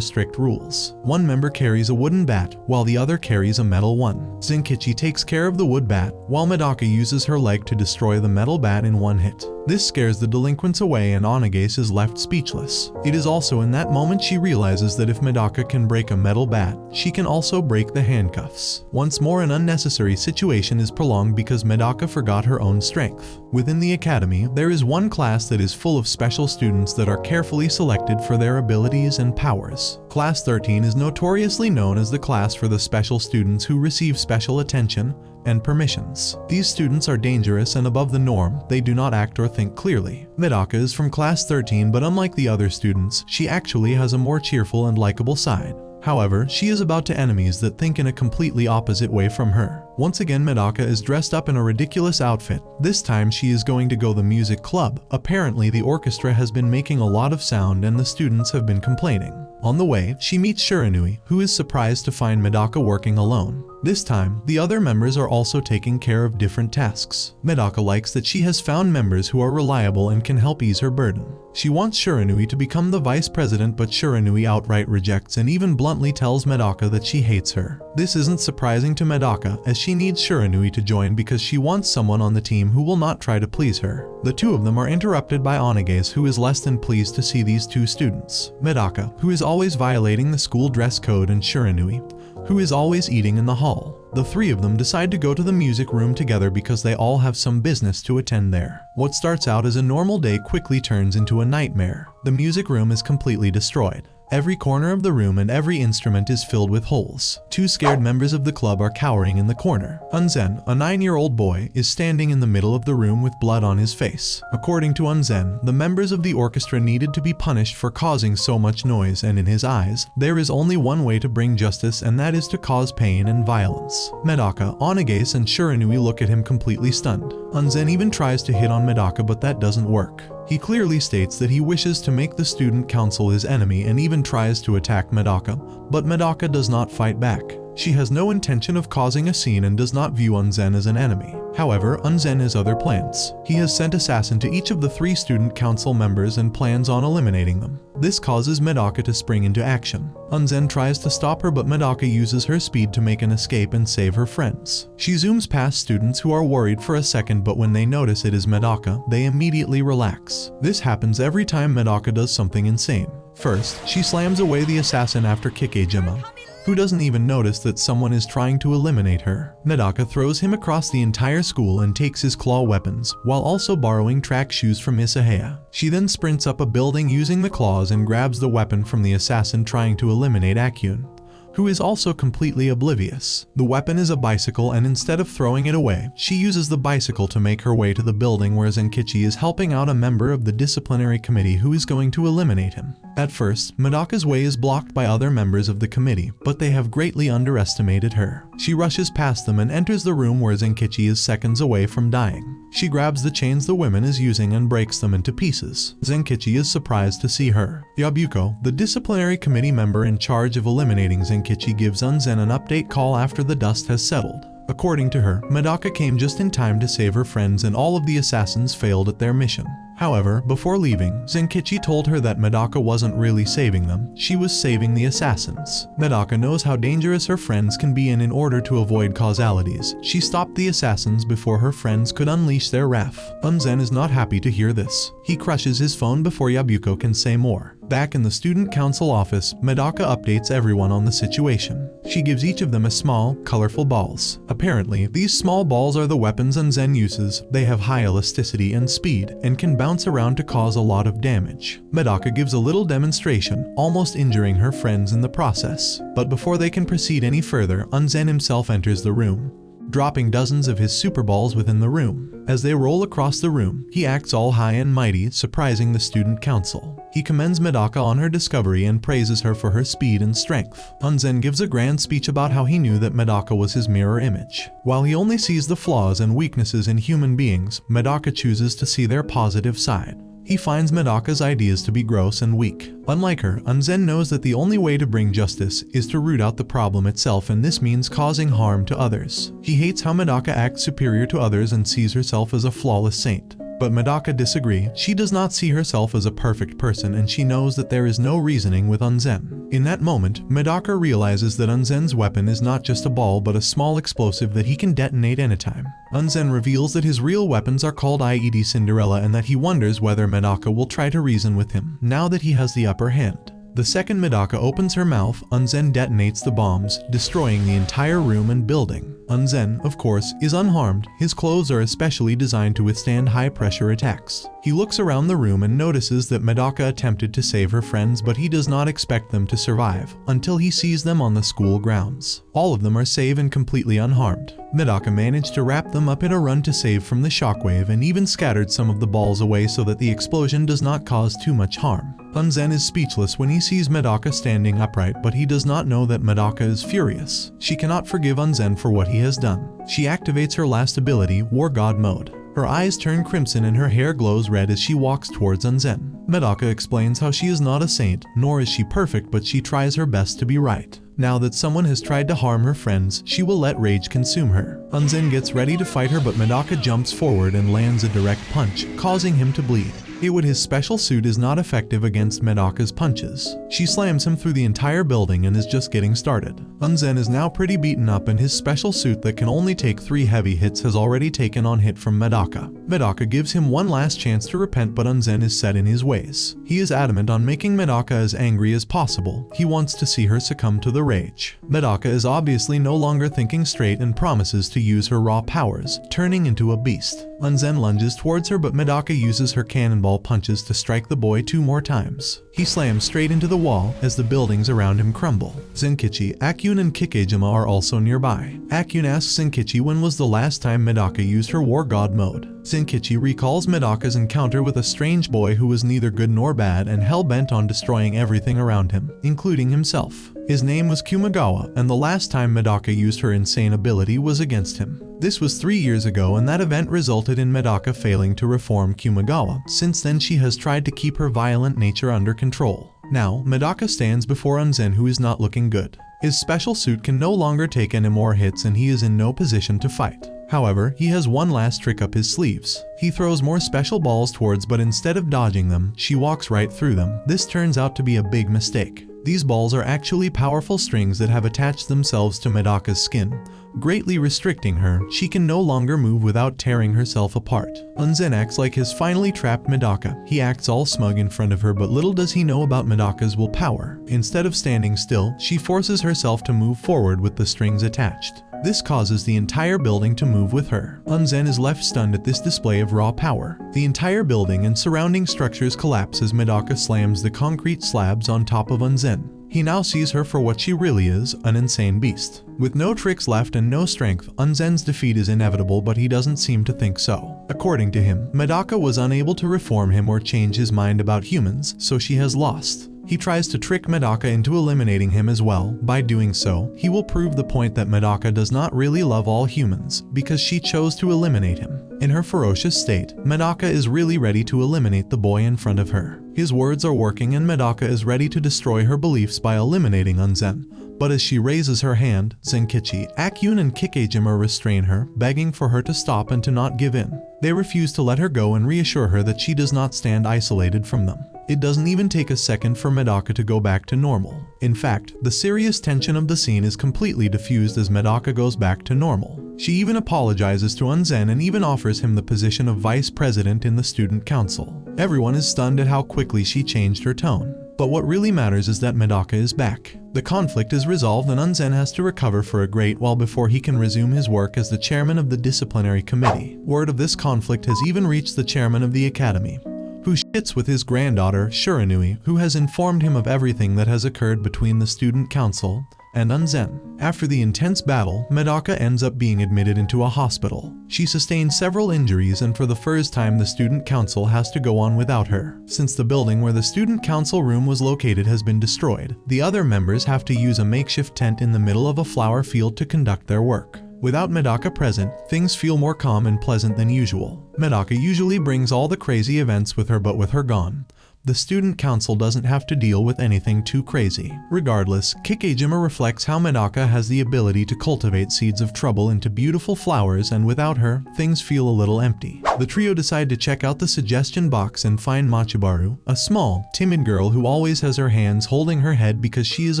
strict rules. One member carries a wooden bat, while the other carries a metal one. Zenkichi takes care of the wood bat, while Medaka uses her leg to destroy the metal bat in one hit. This scares the delinquents away and Onagase is left speechless. It is also in that moment she realizes that if Medaka can break a metal bat, she can also break the handcuffs. Once more, an unnecessary situation is prolonged because Medaka forgot her own strength. Within the academy, there is one class that is full of special students that are carefully selected for their abilities and powers. Class 13 is notoriously known as the class for the special students who receive special attention and permissions. These students are dangerous and above the norm. They do not act or think clearly. Medaka is from class 13, but unlike the other students, she actually has a more cheerful and likable side. However, she is about to enemies that think in a completely opposite way from her. Once again, Medaka is dressed up in a ridiculous outfit. This time she is going to go the music club. Apparently the orchestra has been making a lot of sound and the students have been complaining. On the way, she meets Shiranui, who is surprised to find Medaka working alone. This time, the other members are also taking care of different tasks. Medaka likes that she has found members who are reliable and can help ease her burden. She wants Shiranui to become the vice president, but Shiranui outright rejects and even bluntly tells Medaka that she hates her. This isn't surprising to Medaka, as she needs Shiranui to join because she wants someone on the team who will not try to please her. The two of them are interrupted by Onagase, who is less than pleased to see these two students. Medaka, who is always violating the school dress code, and Shiranui, who is always eating in the hall. The three of them decide to go to the music room together because they all have some business to attend there. What starts out as a normal day quickly turns into a nightmare. The music room is completely destroyed. Every corner of the room and every instrument is filled with holes. Two scared members of the club are cowering in the corner. Unzen, a 9-year-old boy, is standing in the middle of the room with blood on his face. According to Unzen, the members of the orchestra needed to be punished for causing so much noise, and in his eyes, there is only one way to bring justice, and that is to cause pain and violence. Medaka, Onagase, and Shiranui look at him completely stunned. Unzen even tries to hit on Medaka, but that doesn't work. He clearly states that he wishes to make the student council his enemy and even tries to attack Medaka, but Medaka does not fight back. She has no intention of causing a scene and does not view Unzen as an enemy. However, Unzen has other plans. He has sent assassin to each of the 3 student council members and plans on eliminating them. This causes Medaka to spring into action. Unzen tries to stop her, but Medaka uses her speed to make an escape and save her friends. She zooms past students who are worried for a second, but when they notice it is Medaka, they immediately relax. This happens every time Medaka does something insane. First, she slams away the assassin after Kikejima, who doesn't even notice that someone is trying to eliminate her. Medaka throws him across the entire school and takes his claw weapons, while also borrowing track shoes from Isahaya. She then sprints up a building using the claws and grabs the weapon from the assassin trying to eliminate Akune, who is also completely oblivious. The weapon is a bicycle, and instead of throwing it away, she uses the bicycle to make her way to the building where Zenkichi is helping out a member of the disciplinary committee who is going to eliminate him. At first, Medaka's way is blocked by other members of the committee, but they have greatly underestimated her. She rushes past them and enters the room where Zenkichi is seconds away from dying. She grabs the chains the woman is using and breaks them into pieces. Zenkichi is surprised to see her. Yabuko, the disciplinary committee member in charge of eliminating Zenkichi, gives Unzen an update call after the dust has settled. According to her, Medaka came just in time to save her friends and all of the assassins failed at their mission. However, before leaving, Zenkichi told her that Medaka wasn't really saving them, she was saving the assassins. Medaka knows how dangerous her friends can be, and in order to avoid causalities, she stopped the assassins before her friends could unleash their wrath. Unzen is not happy to hear this. He crushes his phone before Yabuko can say more. Back in the student council office, Medaka updates everyone on the situation. She gives each of them a small, colorful balls. Apparently, these small balls are the weapons Unzen uses. They have high elasticity and speed, and can bounce around to cause a lot of damage. Medaka gives a little demonstration, almost injuring her friends in the process. But before they can proceed any further, Unzen himself enters the room, dropping dozens of his super balls within the room. As they roll across the room, he acts all high and mighty, surprising the student council. He commends Medaka on her discovery and praises her for her speed and strength. Unzen gives a grand speech about how he knew that Medaka was his mirror image. While he only sees the flaws and weaknesses in human beings, Medaka chooses to see their positive side. He finds Medaka's ideas to be gross and weak. Unlike her, Unzen knows that the only way to bring justice is to root out the problem itself, and this means causing harm to others. He hates how Medaka acts superior to others and sees herself as a flawless saint. But Medaka disagrees. She does not see herself as a perfect person, and she knows that there is no reasoning with Unzen. In that moment, Medaka realizes that Unzen's weapon is not just a ball but a small explosive that he can detonate anytime. Unzen reveals that his real weapons are called IED Cinderella, and that he wonders whether Medaka will try to reason with him, now that he has the upper hand. The second Medaka opens her mouth, Unzen detonates the bombs, destroying the entire room and building. Unzen, of course, is unharmed. His clothes are especially designed to withstand high-pressure attacks. He looks around the room and notices that Medaka attempted to save her friends, but he does not expect them to survive, until he sees them on the school grounds. All of them are safe and completely unharmed. Medaka managed to wrap them up in a run to save from the shockwave, and even scattered some of the balls away so that the explosion does not cause too much harm. Unzen is speechless when he sees Medaka standing upright, but he does not know that Medaka is furious. She cannot forgive Unzen for what he has done. She activates her last ability, War God Mode. Her eyes turn crimson and her hair glows red as she walks towards Unzen. Medaka explains how she is not a saint, nor is she perfect, but she tries her best to be right. Now that someone has tried to harm her friends, she will let rage consume her. Unzen gets ready to fight her, but Medaka jumps forward and lands a direct punch, causing him to bleed. His special suit is not effective against Medaka's punches. She slams him through the entire building and is just getting started. Unzen is now pretty beaten up, and his special suit that can only take 3 heavy hits has already taken on hit from Medaka. Medaka gives him one last chance to repent, but Unzen is set in his ways. He is adamant on making Medaka as angry as possible. He wants to see her succumb to the rage. Medaka is obviously no longer thinking straight and promises to use her raw powers, turning into a beast. Unzen lunges towards her, but Medaka uses her cannonball punches to strike the boy 2 more times. He slams straight into the wall as the buildings around him crumble. Zenkichi, Akune, and Kikejima are also nearby. Akune asks Zenkichi when was the last time Medaka used her war god mode. Zenkichi recalls Medaka's encounter with a strange boy who was neither good nor bad and hell-bent on destroying everything around him, including himself. His name was Kumagawa, and the last time Medaka used her insane ability was against him. This was 3 years ago, and that event resulted in Medaka failing to reform Kumagawa. Since then, she has tried to keep her violent nature under control. Now, Medaka stands before Unzen, who is not looking good. His special suit can no longer take any more hits and he is in no position to fight. However, he has one last trick up his sleeves. He throws more special balls towards, but instead of dodging them, she walks right through them. This turns out to be a big mistake. These balls are actually powerful strings that have attached themselves to Medaka's skin, greatly restricting her. She can no longer move without tearing herself apart. Unzen acts like he's finally trapped Medaka. He acts all smug in front of her, but little does he know about Medaka's willpower. Instead of standing still, she forces herself to move forward with the strings attached. This causes the entire building to move with her. Unzen is left stunned at this display of raw power. The entire building and surrounding structures collapse as Medaka slams the concrete slabs on top of Unzen. He now sees her for what she really is, an insane beast. With no tricks left and no strength, Unzen's defeat is inevitable, but he doesn't seem to think so. According to him, Medaka was unable to reform him or change his mind about humans, so she has lost. He tries to trick Medaka into eliminating him as well. By doing so, he will prove the point that Medaka does not really love all humans, because she chose to eliminate him. In her ferocious state, Medaka is really ready to eliminate the boy in front of her. His words are working and Medaka is ready to destroy her beliefs by eliminating Unzen. But as she raises her hand, Zenkichi, Akune, and Kikejima restrain her, begging for her to stop and to not give in. They refuse to let her go and reassure her that she does not stand isolated from them. It doesn't even take a second for Medaka to go back to normal. In fact, the serious tension of the scene is completely diffused as Medaka goes back to normal. She even apologizes to Unzen and even offers him the position of vice president in the student council. Everyone is stunned at how quickly she changed her tone. But what really matters is that Medaka is back. The conflict is resolved and Unzen has to recover for a great while before he can resume his work as the chairman of the disciplinary committee. Word of this conflict has even reached the chairman of the academy, who shits with his granddaughter, Shiranui, who has informed him of everything that has occurred between the student council and Unzen. After the intense battle, Medaka ends up being admitted into a hospital. She sustained several injuries and for the first time the student council has to go on without her. Since the building where the student council room was located has been destroyed, the other members have to use a makeshift tent in the middle of a flower field to conduct their work. Without Medaka present, things feel more calm and pleasant than usual. Medaka usually brings all the crazy events with her, but with her gone, the student council doesn't have to deal with anything too crazy. Regardless, Kikejima reflects how Medaka has the ability to cultivate seeds of trouble into beautiful flowers, and without her, things feel a little empty. The trio decide to check out the suggestion box and find Machibaru, a small, timid girl who always has her hands holding her head because she is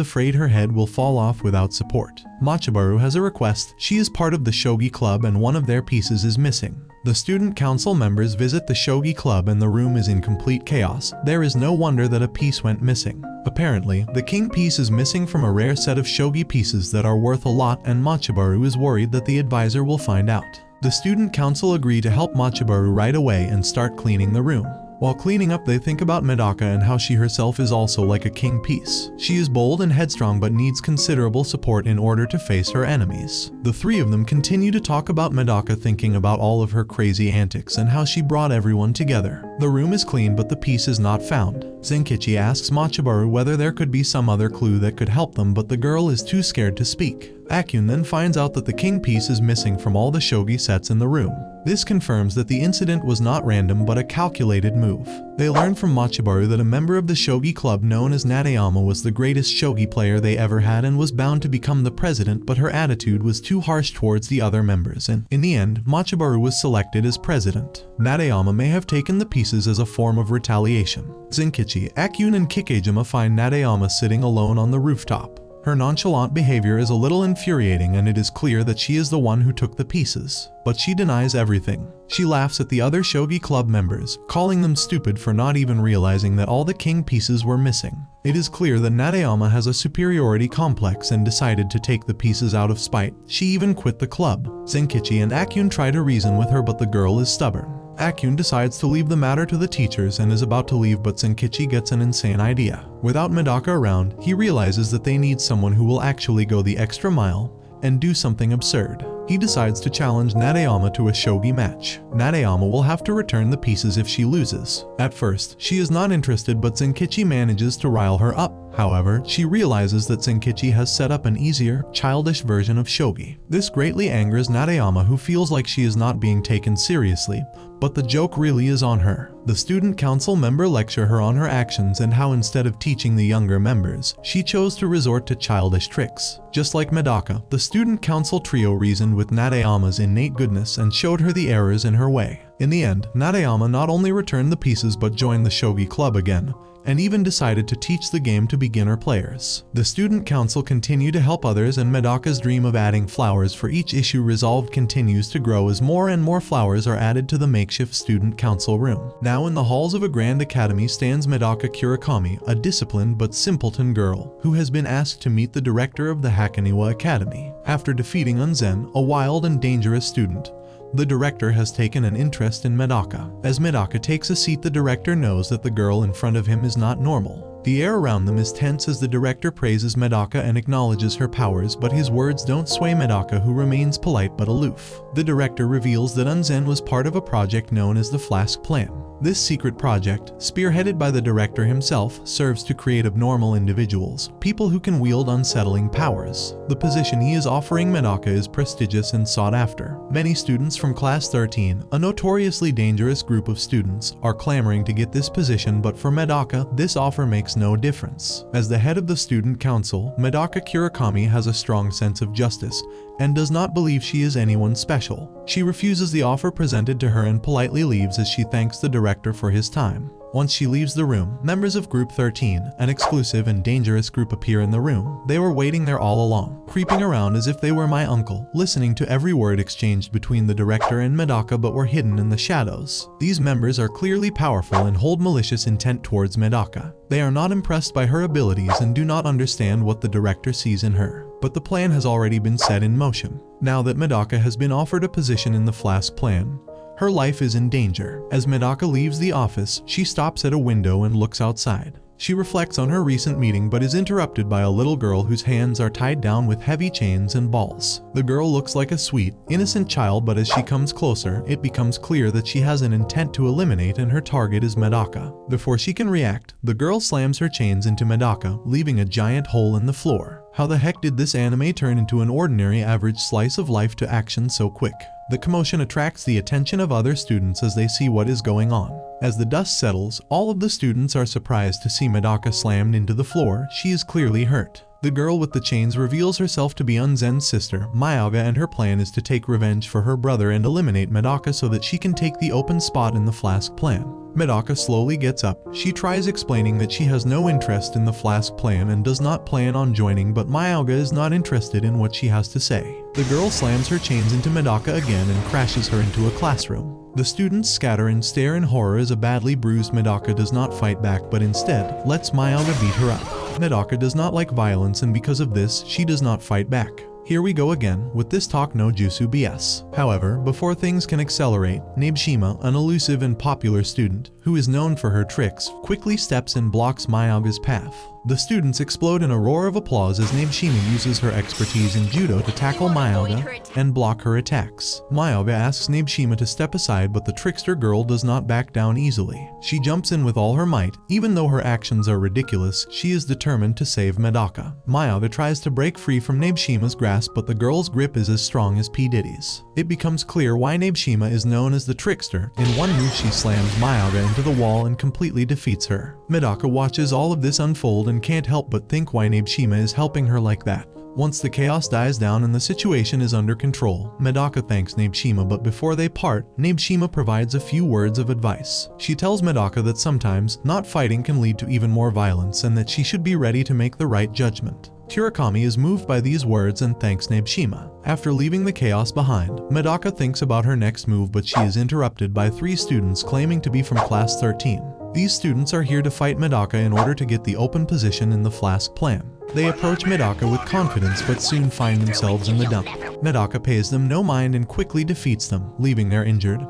afraid her head will fall off without support. Machibaru has a request. She is part of the Shogi club and one of their pieces is missing. The student council members visit the Shogi club and the room is in complete chaos. There is no wonder that a piece went missing. Apparently, the king piece is missing from a rare set of Shogi pieces that are worth a lot, and Machibaru is worried that the advisor will find out. The student council agree to help Machibaru right away and start cleaning the room. While cleaning up, they think about Medaka and how she herself is also like a king piece. She is bold and headstrong but needs considerable support in order to face her enemies. The three of them continue to talk about Medaka, thinking about all of her crazy antics and how she brought everyone together. The room is clean but the piece is not found. Zenkichi asks Machibaru whether there could be some other clue that could help them, but the girl is too scared to speak. Akune then finds out that the king piece is missing from all the shogi sets in the room. This confirms that the incident was not random but a calculated move. They learn from Machibaru that a member of the shogi club known as Nadeyama was the greatest shogi player they ever had and was bound to become the president, but her attitude was too harsh towards the other members, and in the end, Machibaru was selected as president. Nadeyama may have taken the pieces as a form of retaliation. Zenkichi, Akune, and Kikejima find Nadeyama sitting alone on the rooftop. Her nonchalant behavior is a little infuriating and it is clear that she is the one who took the pieces. But she denies everything. She laughs at the other shogi club members, calling them stupid for not even realizing that all the king pieces were missing. It is clear that Nadeyama has a superiority complex and decided to take the pieces out of spite. She even quit the club. Zenkichi and Akune try to reason with her, but the girl is stubborn. Akune decides to leave the matter to the teachers and is about to leave, but Zenkichi gets an insane idea. Without Medaka around, he realizes that they need someone who will actually go the extra mile and do something absurd. He decides to challenge Nadeyama to a shogi match. Nadeyama will have to return the pieces if she loses. At first, she is not interested, but Zenkichi manages to rile her up. However, she realizes that Zenkichi has set up an easier, childish version of shogi. This greatly angers Nadeyama, who feels like she is not being taken seriously, but the joke really is on her. The student council member lecture her on her actions and how instead of teaching the younger members, she chose to resort to childish tricks. Just like Medaka, the student council trio reasoned with Nadeyama's innate goodness and showed her the errors in her way. In the end, Nadeyama not only returned the pieces but joined the shogi club again, and even decided to teach the game to beginner players. The student council continue to help others, and Medaka's dream of adding flowers for each issue resolved continues to grow as more and more flowers are added to the makeshift student council room. Now in the halls of a grand academy stands Medaka Kurokami, a disciplined but simpleton girl, who has been asked to meet the director of the Hakoniwa Academy. After defeating Unzen, a wild and dangerous student, the director has taken an interest in Medaka. As Medaka takes a seat, the director knows that the girl in front of him is not normal. The air around them is tense as the director praises Medaka and acknowledges her powers, but his words don't sway Medaka, who remains polite but aloof. The director reveals that Unzen was part of a project known as the Flask Plan. This secret project, spearheaded by the director himself, serves to create abnormal individuals, people who can wield unsettling powers. The position he is offering Medaka is prestigious and sought after. Many students from Class 13, a notoriously dangerous group of students, are clamoring to get this position, but for Medaka, this offer makes no difference. As the head of the student council, Medaka Kurokami has a strong sense of justice and does not believe she is anyone special. She refuses the offer presented to her and politely leaves as she thanks the director for his time. Once she leaves the room, members of Group 13, an exclusive and dangerous group, appear in the room. They were waiting there all along, creeping around as if they were my uncle, listening to every word exchanged between the director and Medaka, but were hidden in the shadows. These members are clearly powerful and hold malicious intent towards Medaka. They are not impressed by her abilities and do not understand what the director sees in her. But the plan has already been set in motion. Now that Medaka has been offered a position in the Flask Plan, her life is in danger. As Medaka leaves the office, she stops at a window and looks outside. She reflects on her recent meeting but is interrupted by a little girl whose hands are tied down with heavy chains and balls. The girl looks like a sweet, innocent child, but as she comes closer, it becomes clear that she has an intent to eliminate and her target is Medaka. Before she can react, the girl slams her chains into Medaka, leaving a giant hole in the floor. How the heck did this anime turn into an ordinary average slice of life to action so quick? The commotion attracts the attention of other students as they see what is going on. As the dust settles, all of the students are surprised to see Medaka slammed into the floor. She is clearly hurt. The girl with the chains reveals herself to be Unzen's sister, Myoga, and her plan is to take revenge for her brother and eliminate Medaka so that she can take the open spot in the Flask Plan. Medaka slowly gets up. She tries explaining that she has no interest in the Flask Plan and does not plan on joining, but Myoga is not interested in what she has to say. The girl slams her chains into Medaka again and crashes her into a classroom. The students scatter and stare in horror as a badly bruised Medaka does not fight back but instead lets Myoga beat her up. Medaka does not like violence and because of this, she does not fight back. Here we go again, with this talk no jutsu BS. However, before things can accelerate, Nabeshima, an elusive and popular student, who is known for her tricks, quickly steps and blocks Myoga's path. The students explode in a roar of applause as Nabeshima uses her expertise in Judo to tackle Myoga and block her attacks. Myoga asks Nabeshima to step aside, but the trickster girl does not back down easily. She jumps in with all her might. Even though her actions are ridiculous, she is determined to save Medaka. Myoga tries to break free from Nabeshima's grasp, but the girl's grip is as strong as P. Diddy's. It becomes clear why Nabeshima is known as the trickster. In one move she slams Myoga into the wall and completely defeats her. Medaka watches all of this unfold and can't help but think why Nabeshima is helping her like that. Once the chaos dies down and the situation is under control, Medaka thanks Nabeshima, but before they part, Nabeshima provides a few words of advice. She tells Medaka that sometimes, not fighting can lead to even more violence and that she should be ready to make the right judgment. Kurokami is moved by these words and thanks Nabeshima. After leaving the chaos behind, Medaka thinks about her next move, but she is interrupted by 3 students claiming to be from Class 13. These students are here to fight Medaka in order to get the open position in the Flask Plan. They approach Medaka with confidence but soon find themselves in the dump. Medaka pays them no mind and quickly defeats them, leaving them injured.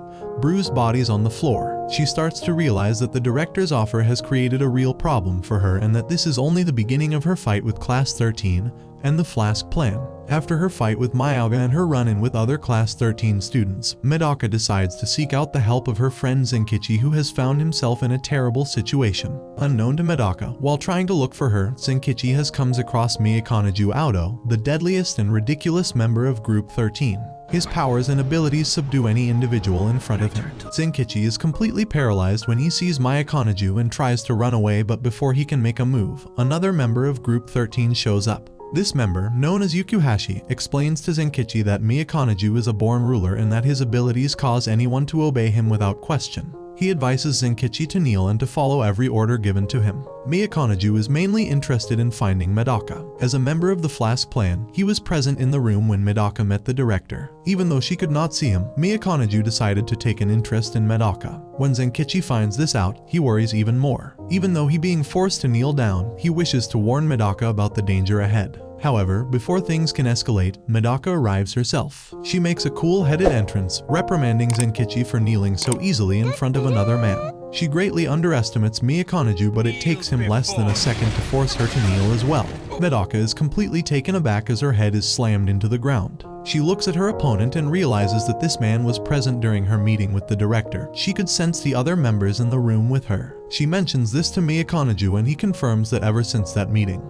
bruised bodies on the floor. She starts to realize that the director's offer has created a real problem for her and that this is only the beginning of her fight with Class 13 and the Flask plan. After her fight with Myoga and her run-in with other Class 13 students, Medaka decides to seek out the help of her friend Zenkichi, who has found himself in a terrible situation. Unknown to Medaka, while trying to look for her, Zenkichi has comes across Myokanaju Auto, the deadliest and ridiculous member of Group 13. His powers and abilities subdue any individual in front of him. Zenkichi is completely paralyzed when he sees Myokanaju and tries to run away, but before he can make a move, another member of Group 13 shows up. This member, known as Yukuhashi, explains to Zenkichi that Myokanaju is a born ruler and that his abilities cause anyone to obey him without question. He advises Zenkichi to kneel and to follow every order given to him. Myokanaju is mainly interested in finding Medaka. As a member of the Flask plan, he was present in the room when Medaka met the director. Even though she could not see him, Myokanaju decided to take an interest in Medaka. When Zenkichi finds this out, he worries even more. Even though he being forced to kneel down, he wishes to warn Medaka about the danger ahead. However, before things can escalate, Medaka arrives herself. She makes a cool-headed entrance, reprimanding Zenkichi for kneeling so easily in front of another man. She greatly underestimates Myokanaju, but it takes him less than a second to force her to kneel as well. Medaka is completely taken aback as her head is slammed into the ground. She looks at her opponent and realizes that this man was present during her meeting with the director. She could sense the other members in the room with her. She mentions this to Myokanaju and he confirms that ever since that meeting,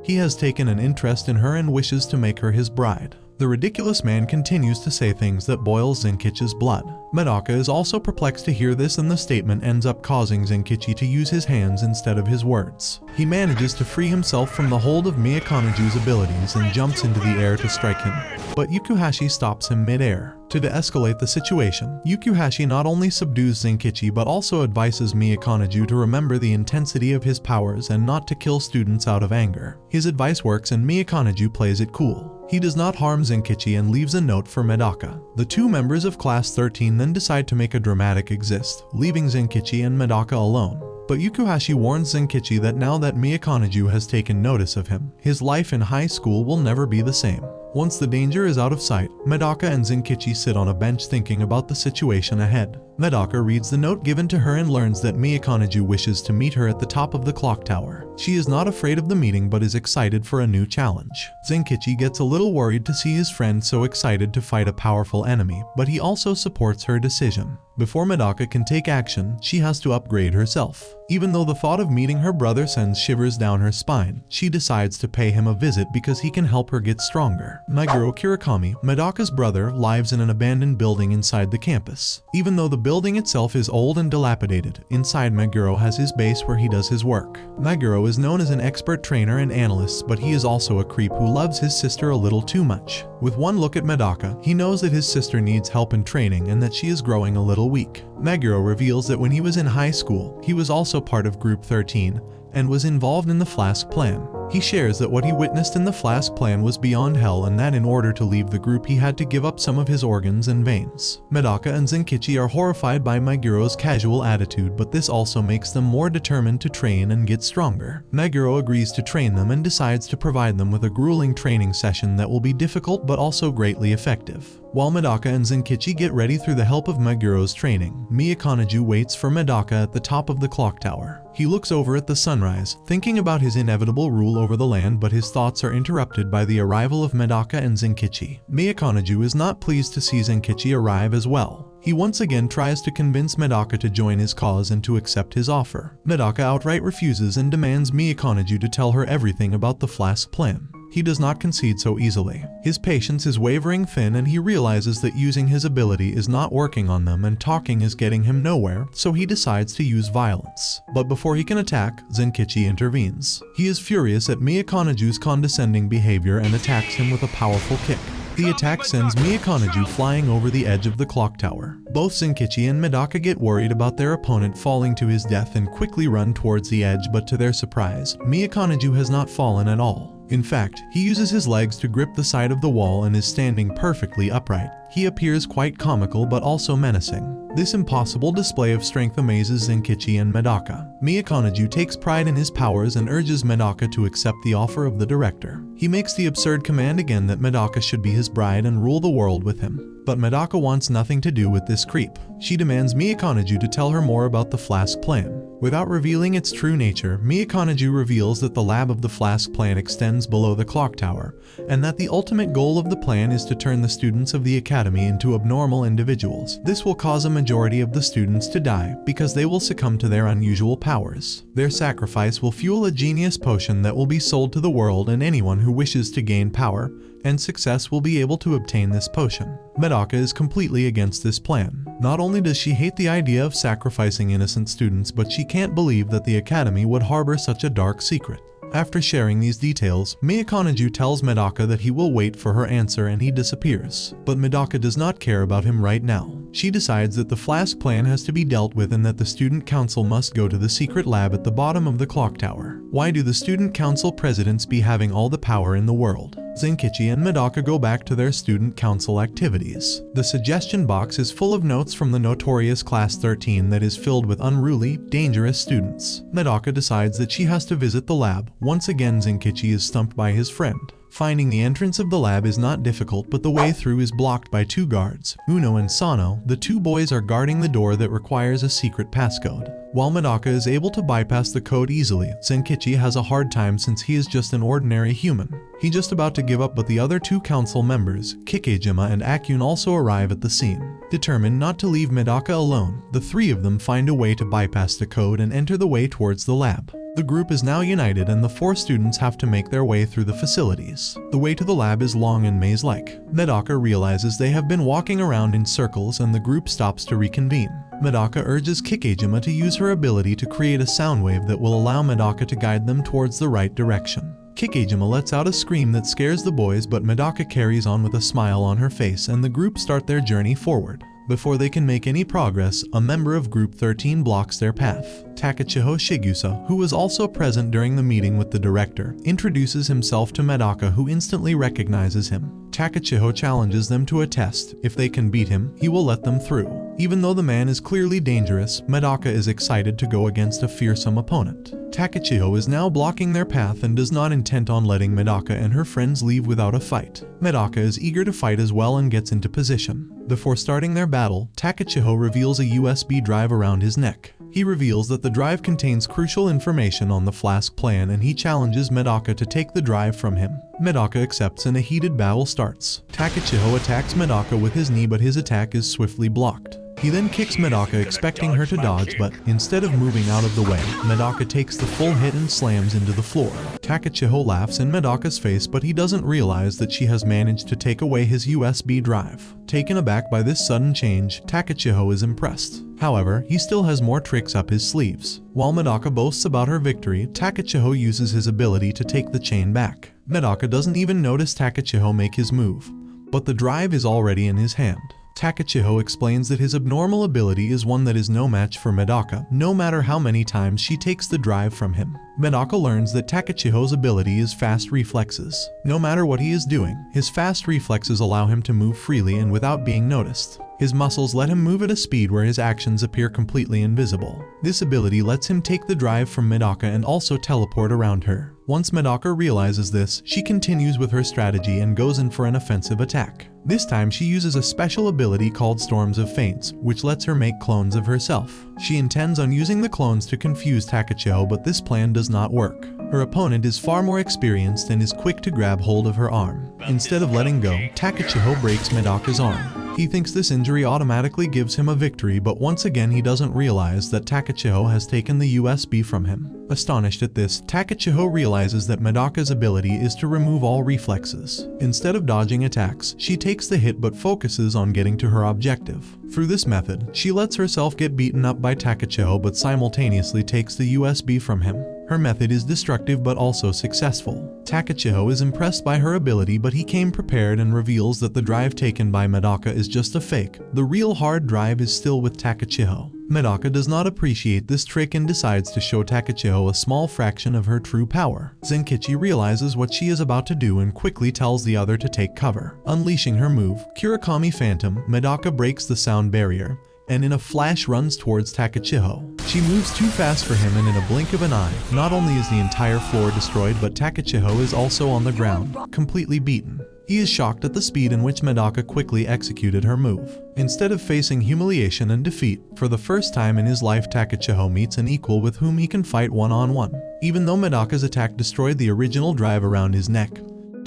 he has taken an interest in her and wishes to make her his bride. The ridiculous man continues to say things that boil Zenkichi's blood. Medaka is also perplexed to hear this, and the statement ends up causing Zenkichi to use his hands instead of his words. He manages to free himself from the hold of Myokanaju's abilities and jumps into the air to strike him. But Yukuhashi stops him mid-air. To de-escalate the situation, Yukuhashi not only subdues Zenkichi but also advises Myokanaju to remember the intensity of his powers and not to kill students out of anger. His advice works and Myokanaju plays it cool. He does not harm Zenkichi and leaves a note for Medaka. The two members of Class 13 then decide to make a dramatic exit, leaving Zenkichi and Medaka alone. But Yukuhashi warns Zenkichi that now that Myokanaju has taken notice of him, his life in high school will never be the same. Once the danger is out of sight, Medaka and Zenkichi sit on a bench thinking about the situation ahead. Medaka reads the note given to her and learns that Myokanaju wishes to meet her at the top of the clock tower. She is not afraid of the meeting but is excited for a new challenge. Zenkichi gets a little worried to see his friend so excited to fight a powerful enemy, but he also supports her decision. Before Medaka can take action, she has to upgrade herself. Even though the thought of meeting her brother sends shivers down her spine, she decides to pay him a visit because he can help her get stronger. Meguro Kurokami, Medaka's brother, lives in an abandoned building inside the campus. Even though the building itself is old and dilapidated, inside Meguro has his base where he does his work. Meguro is known as an expert trainer and analyst, but he is also a creep who loves his sister a little too much. With one look at Medaka, he knows that his sister needs help in training and that she is growing a little weak. Meguro reveals that when he was in high school, he was also part of Group 13 and was involved in the Flask plan. He shares that what he witnessed in the Flask plan was beyond hell and that in order to leave the group he had to give up some of his organs and veins. Medaka and Zenkichi are horrified by Meguro's casual attitude, but this also makes them more determined to train and get stronger. Meguro agrees to train them and decides to provide them with a grueling training session that will be difficult but also greatly effective. While Medaka and Zenkichi get ready through the help of Meguro's training, Myokanaju waits for Medaka at the top of the clock tower. He looks over at the sunrise, thinking about his inevitable rule over the land, but his thoughts are interrupted by the arrival of Medaka and Zenkichi. Myokanaju is not pleased to see Zenkichi arrive as well. He once again tries to convince Medaka to join his cause and to accept his offer. Medaka outright refuses and demands Myokanaju to tell her everything about the Flask plan. He does not concede so easily. His patience is wavering thin and he realizes that using his ability is not working on them and talking is getting him nowhere, so he decides to use violence. But before he can attack, Zenkichi intervenes. He is furious at Myokanaju's condescending behavior and attacks him with a powerful kick. The attack sends Myokanaju flying over the edge of the clock tower. Both Zenkichi and Medaka get worried about their opponent falling to his death and quickly run towards the edge, but to their surprise, Myokanaju has not fallen at all. In fact, he uses his legs to grip the side of the wall and is standing perfectly upright. He appears quite comical but also menacing. This impossible display of strength amazes Zenkichi and Medaka. Myoga takes pride in his powers and urges Medaka to accept the offer of the director. He makes the absurd command again that Medaka should be his bride and rule the world with him. But Medaka wants nothing to do with this creep. She demands Myoga to tell her more about the flask plan. Without revealing its true nature, Myoga reveals that the lab of the flask plan extends below the clock tower, and that the ultimate goal of the plan is to turn the students of the academy into abnormal individuals. This will cause a majority of the students to die because they will succumb to their unusual powers. Their sacrifice will fuel a genius potion that will be sold to the world, and anyone who wishes to gain power and success will be able to obtain this potion. Medaka is completely against this plan. Not only does she hate the idea of sacrificing innocent students, but she can't believe that the academy would harbor such a dark secret. After sharing these details, Myoga tells Medaka that he will wait for her answer and he disappears. But Medaka does not care about him right now. She decides that the flask plan has to be dealt with and that the student council must go to the secret lab at the bottom of the clock tower. Why do the student council presidents be having all the power in the world? Zenkichi and Medaka go back to their student council activities. The suggestion box is full of notes from the notorious Class 13 that is filled with unruly, dangerous students. Medaka decides that she has to visit the lab. Once again, Zenkichi is stumped by his friend. Finding the entrance of the lab is not difficult, but the way through is blocked by two guards. Uno and Sano, the two boys, are guarding the door that requires a secret passcode. While Medaka is able to bypass the code easily, Zenkichi has a hard time since he is just an ordinary human. He's just about to give up, but the other two council members, Kikejima and Akune, also arrive at the scene. Determined not to leave Medaka alone, the three of them find a way to bypass the code and enter the way towards the lab. The group is now united and the four students have to make their way through the facilities. The way to the lab is long and maze-like. Medaka realizes they have been walking around in circles and the group stops to reconvene. Medaka urges Kikejima to use her ability to create a sound wave that will allow Medaka to guide them towards the right direction. Kikejima lets out a scream that scares the boys, but Medaka carries on with a smile on her face and the group start their journey forward. Before they can make any progress, a member of Group 13 blocks their path. Takechiho Shigusa, who was also present during the meeting with the director, introduces himself to Medaka, who instantly recognizes him. Takechiho challenges them to a test. If they can beat him, he will let them through. Even though the man is clearly dangerous, Medaka is excited to go against a fearsome opponent. Takechiho is now blocking their path and does not intend on letting Medaka and her friends leave without a fight. Medaka is eager to fight as well and gets into position. Before starting their battle, Takechiho reveals a USB drive around his neck. He reveals that the drive contains crucial information on the flask plan and he challenges Medaka to take the drive from him. Medaka accepts and a heated battle starts. Takechiho attacks Medaka with his knee, but his attack is swiftly blocked. He then kicks Medaka, expecting her to dodge, but instead of moving out of the way, Medaka takes the full hit and slams into the floor. Takechiho laughs in Medaka's face, but he doesn't realize that she has managed to take away his USB drive. Taken aback by this sudden change, Takechiho is impressed. However, he still has more tricks up his sleeves. While Medaka boasts about her victory, Takechiho uses his ability to take the chain back. Medaka doesn't even notice Takechiho make his move, but the drive is already in his hand. Takechiho explains that his abnormal ability is one that is no match for Medaka, no matter how many times she takes the drive from him. Medaka learns that Takechiho's ability is fast reflexes. No matter what he is doing, his fast reflexes allow him to move freely and without being noticed. His muscles let him move at a speed where his actions appear completely invisible. This ability lets him take the drive from Medaka and also teleport around her. Once Medaka realizes this, she continues with her strategy and goes in for an offensive attack. This time she uses a special ability called Storms of Feints, which lets her make clones of herself. She intends on using the clones to confuse Takechiho, but this plan does not work. Her opponent is far more experienced and is quick to grab hold of her arm. Instead of letting go, Takechiho breaks Medaka's arm. He thinks this injury automatically gives him a victory, but once again he doesn't realize that Takechiho has taken the USB from him. Astonished at this, Takechiho realizes that Medaka's ability is to remove all reflexes. Instead of dodging attacks, she takes the hit but focuses on getting to her objective. Through this method, she lets herself get beaten up by Takechiho but simultaneously takes the USB from him. Her method is destructive but also successful. Takachiho is impressed by her ability, but he came prepared and reveals that the drive taken by Medaka is just a fake. The real hard drive is still with Takachiho. Medaka does not appreciate this trick and decides to show Takachiho a small fraction of her true power. Zenkichi realizes what she is about to do and quickly tells the other to take cover. Unleashing her move, Kurokami Phantom, Medaka breaks the sound barrier and in a flash runs towards Takachiho. She moves too fast for him, and in a blink of an eye, not only is the entire floor destroyed, but Takachiho is also on the ground, completely beaten. He is shocked at the speed in which Medaka quickly executed her move. Instead of facing humiliation and defeat, for the first time in his life Takachiho meets an equal with whom he can fight one-on-one. Even though Medaka's attack destroyed the original drive around his neck,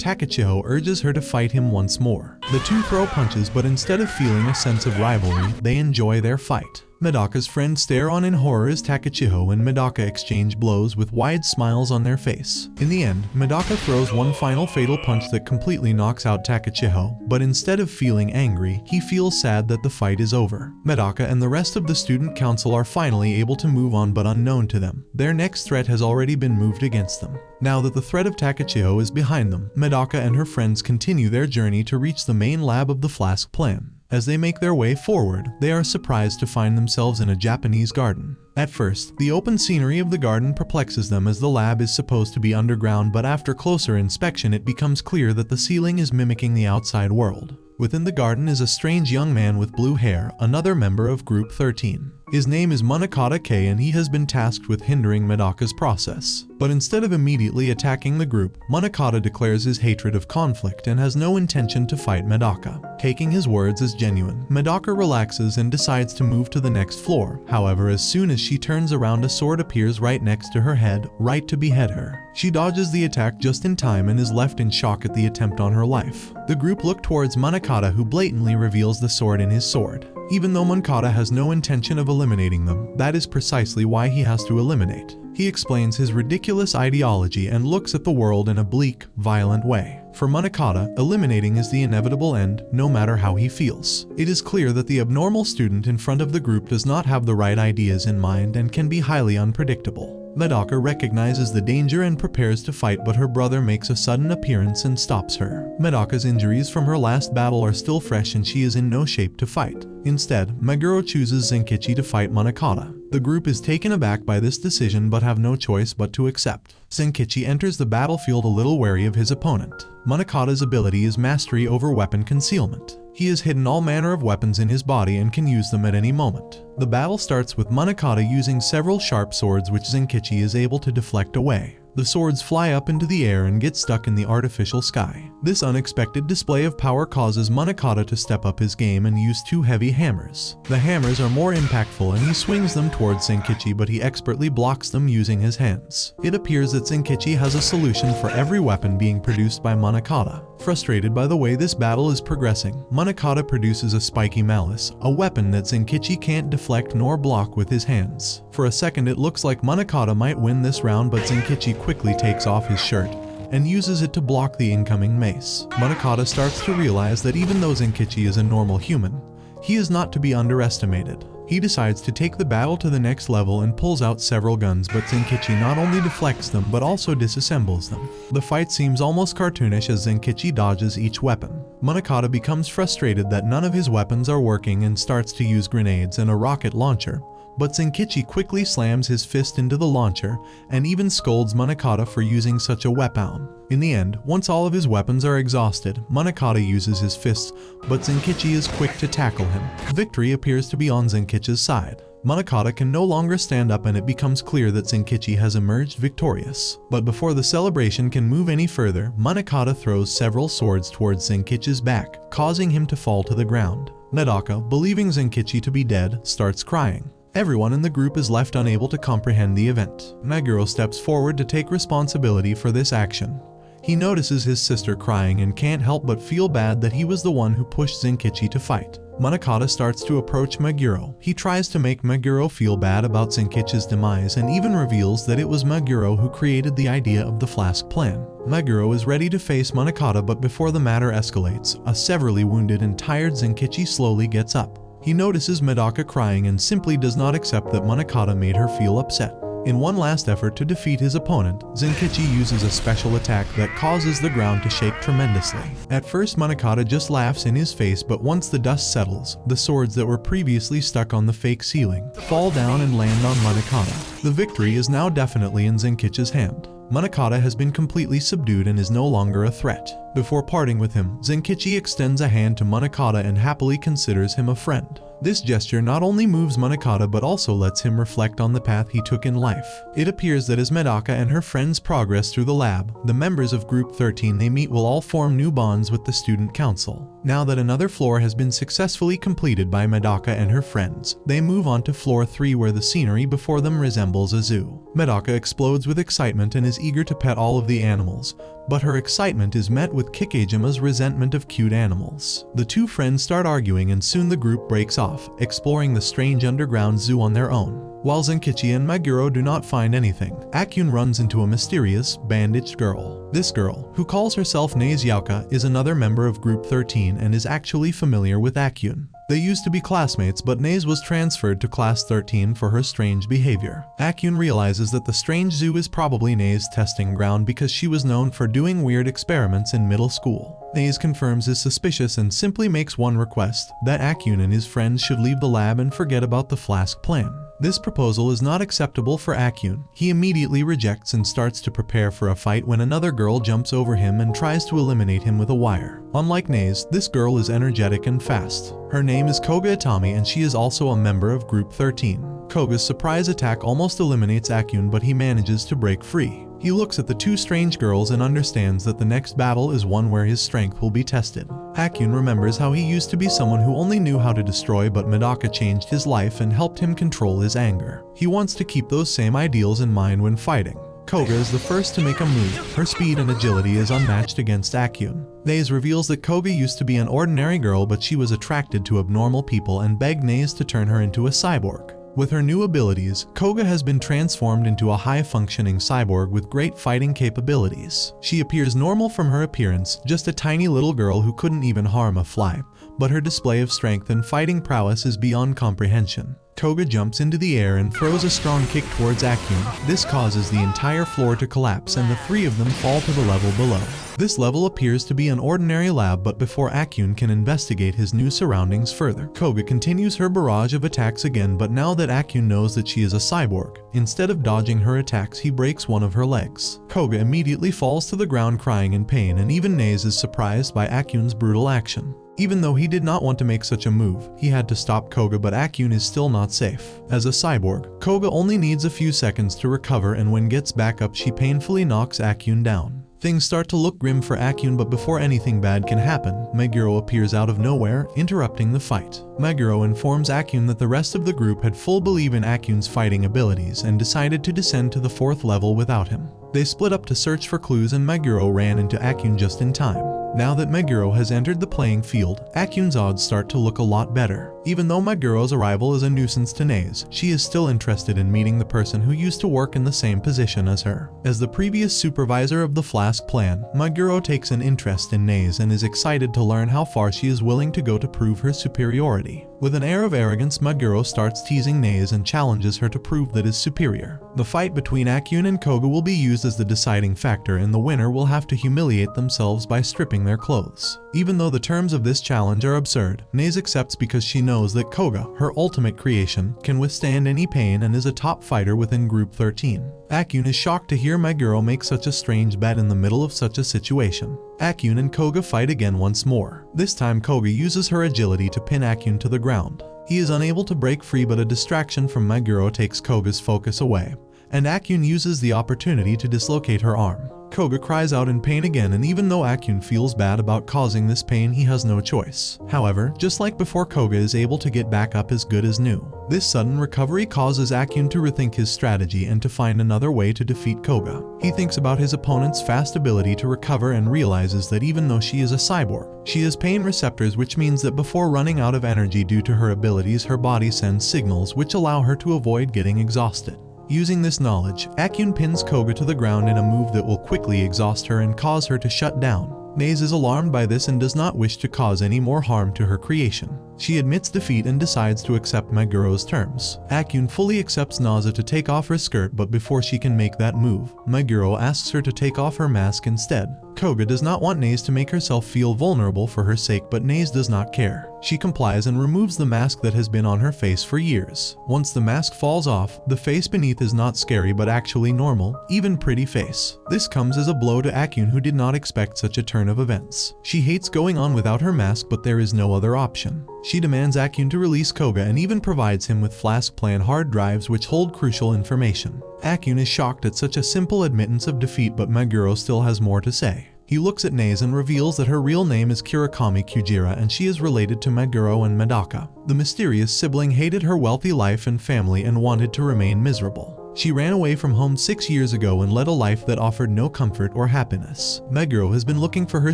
Takachiho urges her to fight him once more. The two throw punches, but instead of feeling a sense of rivalry, they enjoy their fight. Medaka's friends stare on in horror as Takachiho and Medaka exchange blows with wide smiles on their face. In the end, Medaka throws one final fatal punch that completely knocks out Takachiho, but instead of feeling angry, he feels sad that the fight is over. Medaka and the rest of the student council are finally able to move on, but unknown to them, their next threat has already been moved against them. Now that the threat of Takachiho is behind them, Medaka and her friends continue their journey to reach the main lab of the Flask plan. As they make their way forward, they are surprised to find themselves in a Japanese garden. At first, the open scenery of the garden perplexes them as the lab is supposed to be underground, but after closer inspection it becomes clear that the ceiling is mimicking the outside world. Within the garden is a strange young man with blue hair, another member of Group 13. His name is Monogatari K, and he has been tasked with hindering Medaka's process. But instead of immediately attacking the group, Monogatari declares his hatred of conflict and has no intention to fight Medaka. Taking his words as genuine, Medaka relaxes and decides to move to the next floor. However, as soon as she turns around, a sword appears right next to her head, right to behead her. She dodges the attack just in time and is left in shock at the attempt on her life. The group look towards Monogatari, who blatantly reveals the sword in his sword. Even though Monogatari has no intention of eliminating them, that is precisely why he has to eliminate. He explains his ridiculous ideology and looks at the world in a bleak, violent way. For Monogatari, eliminating is the inevitable end, no matter how he feels. It is clear that the abnormal student in front of the group does not have the right ideas in mind and can be highly unpredictable. Medaka recognizes the danger and prepares to fight, but her brother makes a sudden appearance and stops her. Medaka's injuries from her last battle are still fresh and she is in no shape to fight. Instead, Meguro chooses Zenkichi to fight Monogatari. The group is taken aback by this decision but have no choice but to accept. Zenkichi enters the battlefield a little wary of his opponent. Monogatari's ability is mastery over weapon concealment. He has hidden all manner of weapons in his body and can use them at any moment. The battle starts with Monogatari using several sharp swords which Zenkichi is able to deflect away. The swords fly up into the air and get stuck in the artificial sky. This unexpected display of power causes Monogatari to step up his game and use two heavy hammers. The hammers are more impactful and he swings them towards Zenkichi, but he expertly blocks them using his hands. It appears that Zenkichi has a solution for every weapon being produced by Monogatari. Frustrated by the way this battle is progressing, Monogatari produces a spiky malice, a weapon that Zenkichi can't deflect nor block with his hands. For a second it looks like Monogatari might win this round, but Zenkichi quickly takes off his shirt and uses it to block the incoming mace. Monogatari starts to realize that even though Zenkichi is a normal human, he is not to be underestimated. He decides to take the battle to the next level and pulls out several guns, but Zenkichi not only deflects them but also disassembles them. The fight seems almost cartoonish as Zenkichi dodges each weapon. Monogatari becomes frustrated that none of his weapons are working and starts to use grenades and a rocket launcher, but Zenkichi quickly slams his fist into the launcher and even scolds Monogatari for using such a weapon. In the end, once all of his weapons are exhausted, Monogatari uses his fists, but Zenkichi is quick to tackle him. Victory appears to be on Zenkichi's side. Monogatari can no longer stand up and it becomes clear that Zenkichi has emerged victorious. But before the celebration can move any further, Monogatari throws several swords towards Zenkichi's back, causing him to fall to the ground. Medaka, believing Zenkichi to be dead, starts crying. Everyone in the group is left unable to comprehend the event. Meguro steps forward to take responsibility for this action. He notices his sister crying and can't help but feel bad that he was the one who pushed Zenkichi to fight. Monogatari starts to approach Meguro. He tries to make Meguro feel bad about Zenkichi's demise and even reveals that it was Meguro who created the idea of the Flask plan. Meguro is ready to face Monogatari, but before the matter escalates, a severely wounded and tired Zenkichi slowly gets up. He notices Medaka crying and simply does not accept that Monogatari made her feel upset. In one last effort to defeat his opponent, Zenkichi uses a special attack that causes the ground to shake tremendously. At first, Monogatari just laughs in his face, but once the dust settles, the swords that were previously stuck on the fake ceiling fall down and land on Monogatari. The victory is now definitely in Zenkichi's hand. Monogatari has been completely subdued and is no longer a threat. Before parting with him, Zenkichi extends a hand to Monogatari and happily considers him a friend. This gesture not only moves Monogatari but also lets him reflect on the path he took in life. It appears that as Medaka and her friends progress through the lab, the members of Group 13 they meet will all form new bonds with the student council. Now that another floor has been successfully completed by Medaka and her friends, they move on to floor 3 where the scenery before them resembles a zoo. Medaka explodes with excitement and is eager to pet all of the animals, but her excitement is met with Kikajima's resentment of cute animals. The two friends start arguing and soon the group breaks off, exploring the strange underground zoo on their own. While Zenkichi and Meguro do not find anything, Akune runs into a mysterious, bandaged girl. This girl, who calls herself Hyuga, is another member of Group 13 and is actually familiar with Akune. They used to be classmates, but Naze was transferred to Class 13 for her strange behavior. Akune realizes that the strange zoo is probably Naze's testing ground because she was known for doing weird experiments in middle school. Naze confirms his suspicious and simply makes one request, that Akune and his friends should leave the lab and forget about the flask plan. This proposal is not acceptable for Akune. He immediately rejects and starts to prepare for a fight when another girl jumps over him and tries to eliminate him with a wire. Unlike Naze, this girl is energetic and fast. Her name is Koga Itami and she is also a member of Group 13. Koga's surprise attack almost eliminates Akune, but he manages to break free. He looks at the two strange girls and understands that the next battle is one where his strength will be tested. Akune remembers how he used to be someone who only knew how to destroy, but Medaka changed his life and helped him control his anger. He wants to keep those same ideals in mind when fighting. Koga is the first to make a move. Her speed and agility is unmatched against Akune. Naze reveals that Koga used to be an ordinary girl, but she was attracted to abnormal people and begged Naze to turn her into a cyborg. With her new abilities, Koga has been transformed into a high-functioning cyborg with great fighting capabilities. She appears normal from her appearance, just a tiny little girl who couldn't even harm a fly, but her display of strength and fighting prowess is beyond comprehension. Koga jumps into the air and throws a strong kick towards Akune. This causes the entire floor to collapse and the three of them fall to the level below. This level appears to be an ordinary lab, but before Akune can investigate his new surroundings further, Koga continues her barrage of attacks again, but now that Akune knows that she is a cyborg, instead of dodging her attacks he breaks one of her legs. Koga immediately falls to the ground crying in pain, and even Naze is surprised by Akune's brutal action. Even though he did not want to make such a move, he had to stop Koga, but Akune is still not safe. As a cyborg, Koga only needs a few seconds to recover, and when gets back up she painfully knocks Akune down. Things start to look grim for Akune, but before anything bad can happen, Meguro appears out of nowhere, interrupting the fight. Meguro informs Akune that the rest of the group had full belief in Akune's fighting abilities and decided to descend to the 4th level without him. They split up to search for clues and Meguro ran into Akune just in time. Now that Meguro has entered the playing field, Akune's odds start to look a lot better. Even though Meguro's arrival is a nuisance to Naze, she is still interested in meeting the person who used to work in the same position as her. As the previous supervisor of the flask plan, Meguro takes an interest in Naze and is excited to learn how far she is willing to go to prove her superiority. With an air of arrogance, Meguro starts teasing Naze and challenges her to prove that is superior. The fight between Akune and Koga will be used as the deciding factor, and the winner will have to humiliate themselves by stripping their clothes. Even though the terms of this challenge are absurd, Naze accepts because she knows that Koga, her ultimate creation, can withstand any pain and is a top fighter within Group 13. Akune is shocked to hear Meguro make such a strange bet in the middle of such a situation. Akune and Koga fight again once more. This time Koga uses her agility to pin Akune to the ground. He is unable to break free, but a distraction from Meguro takes Koga's focus away, and Akune uses the opportunity to dislocate her arm. Koga cries out in pain again, and even though Akune feels bad about causing this pain, he has no choice. However, just like before, Koga is able to get back up as good as new. This sudden recovery causes Akune to rethink his strategy and to find another way to defeat Koga. He thinks about his opponent's fast ability to recover and realizes that even though she is a cyborg, she has pain receptors, which means that before running out of energy due to her abilities, her body sends signals which allow her to avoid getting exhausted. Using this knowledge, Akune pins Koga to the ground in a move that will quickly exhaust her and cause her to shut down. Naze is alarmed by this and does not wish to cause any more harm to her creation. She admits defeat and decides to accept Meguro's terms. Akune fully accepts Naze to take off her skirt, but before she can make that move, Meguro asks her to take off her mask instead. Koga does not want Naze to make herself feel vulnerable for her sake, but Naze does not care. She complies and removes the mask that has been on her face for years. Once the mask falls off, the face beneath is not scary but actually normal, even pretty face. This comes as a blow to Akune, who did not expect such a turn of events. She hates going on without her mask, but there is no other option. She demands Akune to release Koga and even provides him with Flask plan hard drives which hold crucial information. Akune is shocked at such a simple admittance of defeat, but Meguro still has more to say. He looks at Naze and reveals that her real name is Kurokami Kujira and she is related to Meguro and Medaka. The mysterious sibling hated her wealthy life and family and wanted to remain miserable. She ran away from home 6 years ago and led a life that offered no comfort or happiness. Meguro has been looking for her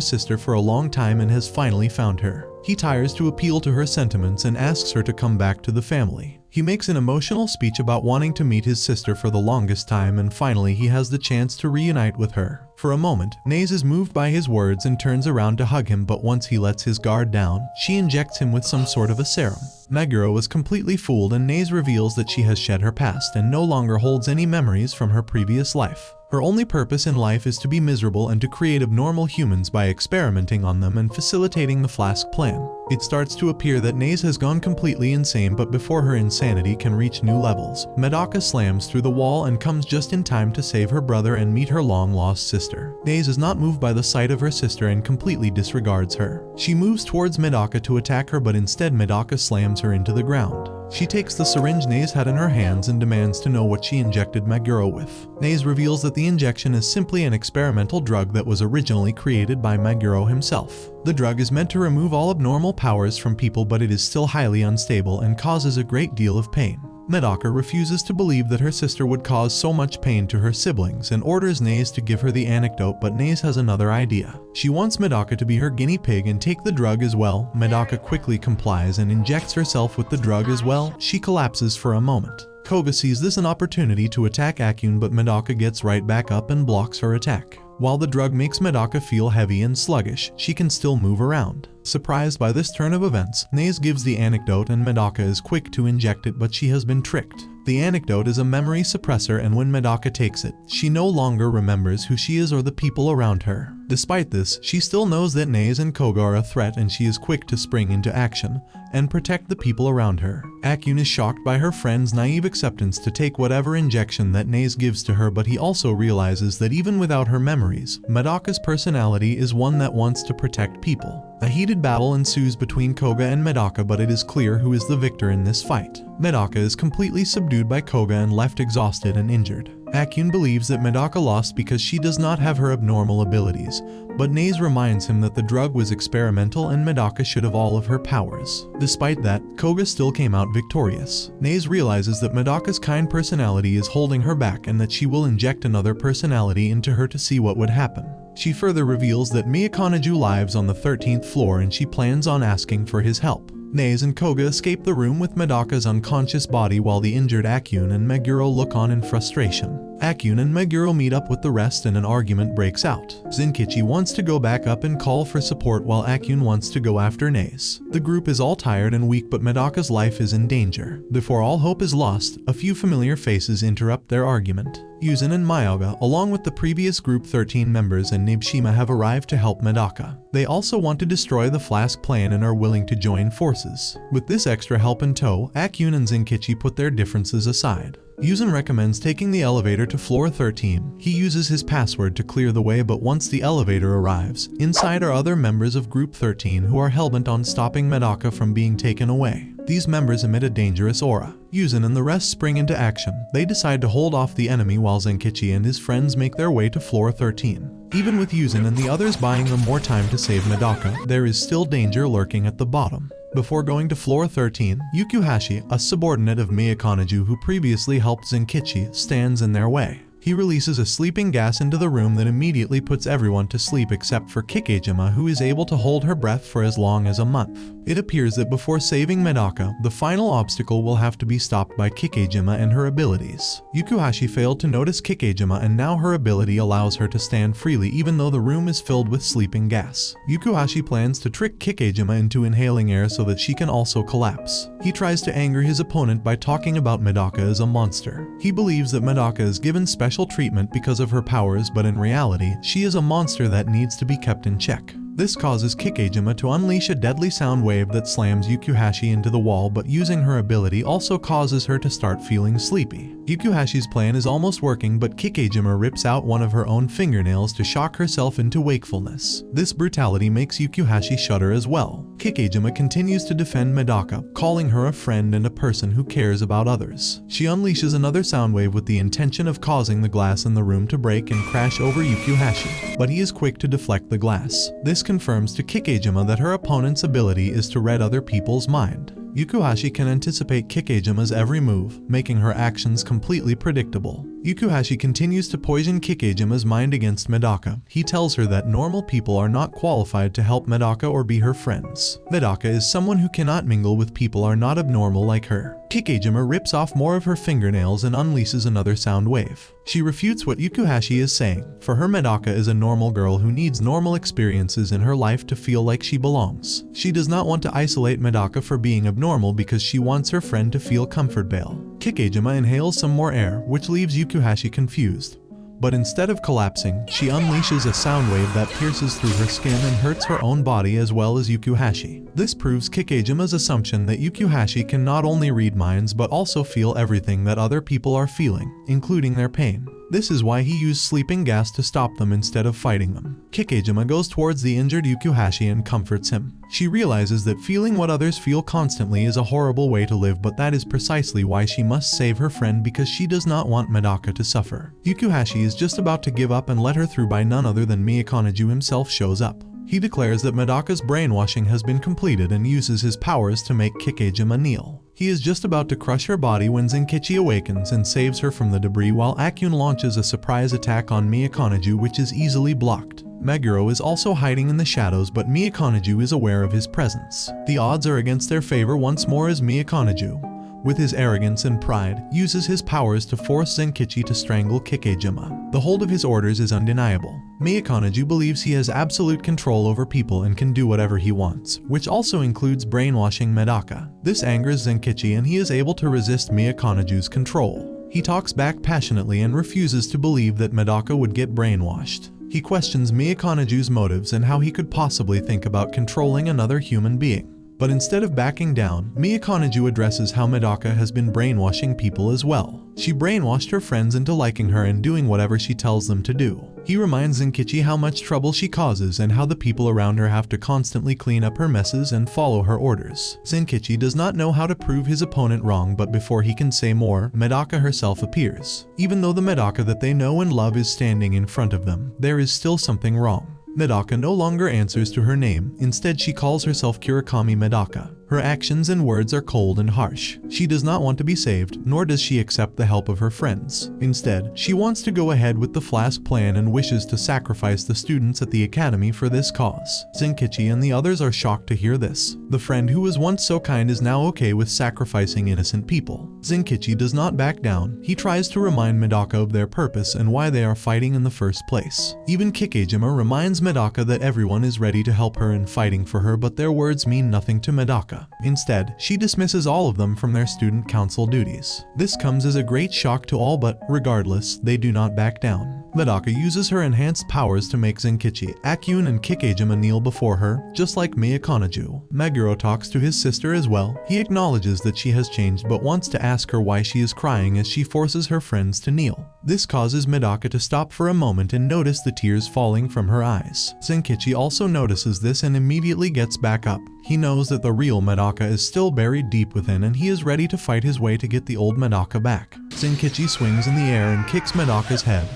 sister for a long time and has finally found her. He tires to appeal to her sentiments and asks her to come back to the family. He makes an emotional speech about wanting to meet his sister for the longest time, and finally he has the chance to reunite with her. For a moment, Naze is moved by his words and turns around to hug him, but once he lets his guard down, she injects him with some sort of a serum. Meguro is completely fooled and Naze reveals that she has shed her past and no longer holds any memories from her previous life. Her only purpose in life is to be miserable and to create abnormal humans by experimenting on them and facilitating the Flask plan. It starts to appear that Naze has gone completely insane, but before her insanity can reach new levels, Medaka slams through the wall and comes just in time to save her brother and meet her long-lost sister. Naze is not moved by the sight of her sister and completely disregards her. She moves towards Medaka to attack her, but instead Medaka slams her into the ground. She takes the syringe Naze had in her hands and demands to know what she injected Meguro with. Naze reveals that the injection is simply an experimental drug that was originally created by Meguro himself. The drug is meant to remove all abnormal powers from people, but it is still highly unstable and causes a great deal of pain. Medaka refuses to believe that her sister would cause so much pain to her siblings and orders Naze to give her the antidote, but Naze has another idea. She wants Medaka to be her guinea pig and take the drug as well. Medaka quickly complies and injects herself with the drug as well. She collapses for a moment. Koga sees this an opportunity to attack Akune, but Medaka gets right back up and blocks her attack. While the drug makes Medaka feel heavy and sluggish, she can still move around. Surprised by this turn of events, Naze gives the antidote and Medaka is quick to inject it, but she has been tricked. The antidote is a memory suppressor, and when Medaka takes it, she no longer remembers who she is or the people around her. Despite this, she still knows that Naze and Koga are a threat, and she is quick to spring into action and protect the people around her. Akune is shocked by her friend's naive acceptance to take whatever injection that Naze gives to her, but he also realizes that even without her memories, Medaka's personality is one that wants to protect people. A heated battle ensues between Koga and Medaka, but it is clear who is the victor in this fight. Medaka is completely subdued by Koga and left exhausted and injured. Akune believes that Medaka lost because she does not have her abnormal abilities, but Naze reminds him that the drug was experimental and Medaka should have all of her powers. Despite that, Koga still came out victorious. Naze realizes that Medaka's kind personality is holding her back and that she will inject another personality into her to see what would happen. She further reveals that Myoga lives on the 13th floor and she plans on asking for his help. Naze and Koga escape the room with Medaka's unconscious body while the injured Akune and Meguro look on in frustration. Akune and Meguro meet up with the rest and an argument breaks out. Zenkichi wants to go back up and call for support while Akune wants to go after Naze. The group is all tired and weak, but Medaka's life is in danger. Before all hope is lost, a few familiar faces interrupt their argument. Unzen and Myoga, along with the previous Group 13 members and Nibshima, have arrived to help Medaka. They also want to destroy the Flask plan and are willing to join forces. With this extra help in tow, Akune and Zenkichi put their differences aside. Unzen recommends taking the elevator to floor 13. He uses his password to clear the way, but once the elevator arrives, inside are other members of Group 13 who are hellbent on stopping Medaka from being taken away. These members emit a dangerous aura. Unzen and the rest spring into action. They decide to hold off the enemy while Zenkichi and his friends make their way to floor 13. Even with Unzen and the others buying them more time to save Medaka, there is still danger lurking at the bottom. Before going to floor 13, Yukuhashi, a subordinate of Myoga who previously helped Zenkichi, stands in their way. He releases a sleeping gas into the room that immediately puts everyone to sleep except for Kikejima, who is able to hold her breath for as long as a month. It appears that before saving Medaka, the final obstacle will have to be stopped by Kikejima and her abilities. Yukuhashi failed to notice Kikejima, and now her ability allows her to stand freely even though the room is filled with sleeping gas. Yukuhashi plans to trick Kikejima into inhaling air so that she can also collapse. He tries to anger his opponent by talking about Medaka as a monster. He believes that Medaka is given special treatment because of her powers, but in reality, she is a monster that needs to be kept in check. This causes Kikejima to unleash a deadly sound wave that slams Yukuhashi into the wall, but using her ability also causes her to start feeling sleepy. Yukuhashi's plan is almost working, but Kikejima rips out one of her own fingernails to shock herself into wakefulness. This brutality makes Yukuhashi shudder as well. Kikejima continues to defend Medaka, calling her a friend and a person who cares about others. She unleashes another sound wave with the intention of causing the glass in the room to break and crash over Yukuhashi, but he is quick to deflect the glass. This confirms to Kikejima that her opponent's ability is to read other people's mind. Yukuhashi can anticipate Kikejima's every move, making her actions completely predictable. Yukuhashi continues to poison Kikejima's mind against Medaka. He tells her that normal people are not qualified to help Medaka or be her friends. Medaka is someone who cannot mingle with people are not abnormal like her. Kikejima rips off more of her fingernails and unleashes another sound wave. She refutes what Yukuhashi is saying. For her, Medaka is a normal girl who needs normal experiences in her life to feel like she belongs. She does not want to isolate Medaka for being abnormal because she wants her friend to feel comfortable. Kikejima inhales some more air, which leaves Yukuhashi confused. But instead of collapsing, she unleashes a sound wave that pierces through her skin and hurts her own body as well as Yukuhashi. This proves Kikejima's assumption that Yukuhashi can not only read minds but also feel everything that other people are feeling, including their pain. This is why he used sleeping gas to stop them instead of fighting them. Kikejima goes towards the injured Yukuhashi and comforts him. She realizes that feeling what others feel constantly is a horrible way to live, but that is precisely why she must save her friend, because she does not want Medaka to suffer. Yukuhashi is just about to give up and let her through by none other than Miyakanoju himself shows up. He declares that Medaka's brainwashing has been completed and uses his powers to make Kikejima kneel. He is just about to crush her body when Zenkichi awakens and saves her from the debris, while Akune launches a surprise attack on Miyakanoju, which is easily blocked. Meguro is also hiding in the shadows, but Miyakanoju is aware of his presence. The odds are against their favor once more as Miyakanoju, with his arrogance and pride, uses his powers to force Zenkichi to strangle Kikejima. The hold of his orders is undeniable. Miyakanoju believes he has absolute control over people and can do whatever he wants, which also includes brainwashing Medaka. This angers Zenkichi and he is able to resist Miyakanoju's control. He talks back passionately and refuses to believe that Medaka would get brainwashed. He questions Miyakanoju's motives and how he could possibly think about controlling another human being. But instead of backing down, Miyakanoju addresses how Medaka has been brainwashing people as well. She brainwashed her friends into liking her and doing whatever she tells them to do. He reminds Zenkichi how much trouble she causes and how the people around her have to constantly clean up her messes and follow her orders. Zenkichi does not know how to prove his opponent wrong, but before he can say more, Medaka herself appears. Even though the Medaka that they know and love is standing in front of them, there is still something wrong. Medaka no longer answers to her name. Instead, she calls herself Kurokami Medaka. Her actions and words are cold and harsh. She does not want to be saved, nor does she accept the help of her friends. Instead, she wants to go ahead with the flask plan and wishes to sacrifice the students at the academy for this cause. Zenkichi and the others are shocked to hear this. The friend who was once so kind is now okay with sacrificing innocent people. Zenkichi does not back down. He tries to remind Medaka of their purpose and why they are fighting in the first place. Even Kikejima reminds Medaka that everyone is ready to help her and fighting for her, but their words mean nothing to Medaka. Instead, she dismisses all of them from their student council duties. This comes as a great shock to all, but regardless, they do not back down. Medaka uses her enhanced powers to make Zenkichi, Akune, and Kikejima kneel before her, just like Miyakanoju. Meguro talks to his sister as well. He acknowledges that she has changed but wants to ask her why she is crying as she forces her friends to kneel. This causes Medaka to stop for a moment and notice the tears falling from her eyes. Zenkichi also notices this and immediately gets back up. He knows that the real Medaka is still buried deep within and he is ready to fight his way to get the old Medaka back. Zenkichi swings in the air and kicks Medaka's head.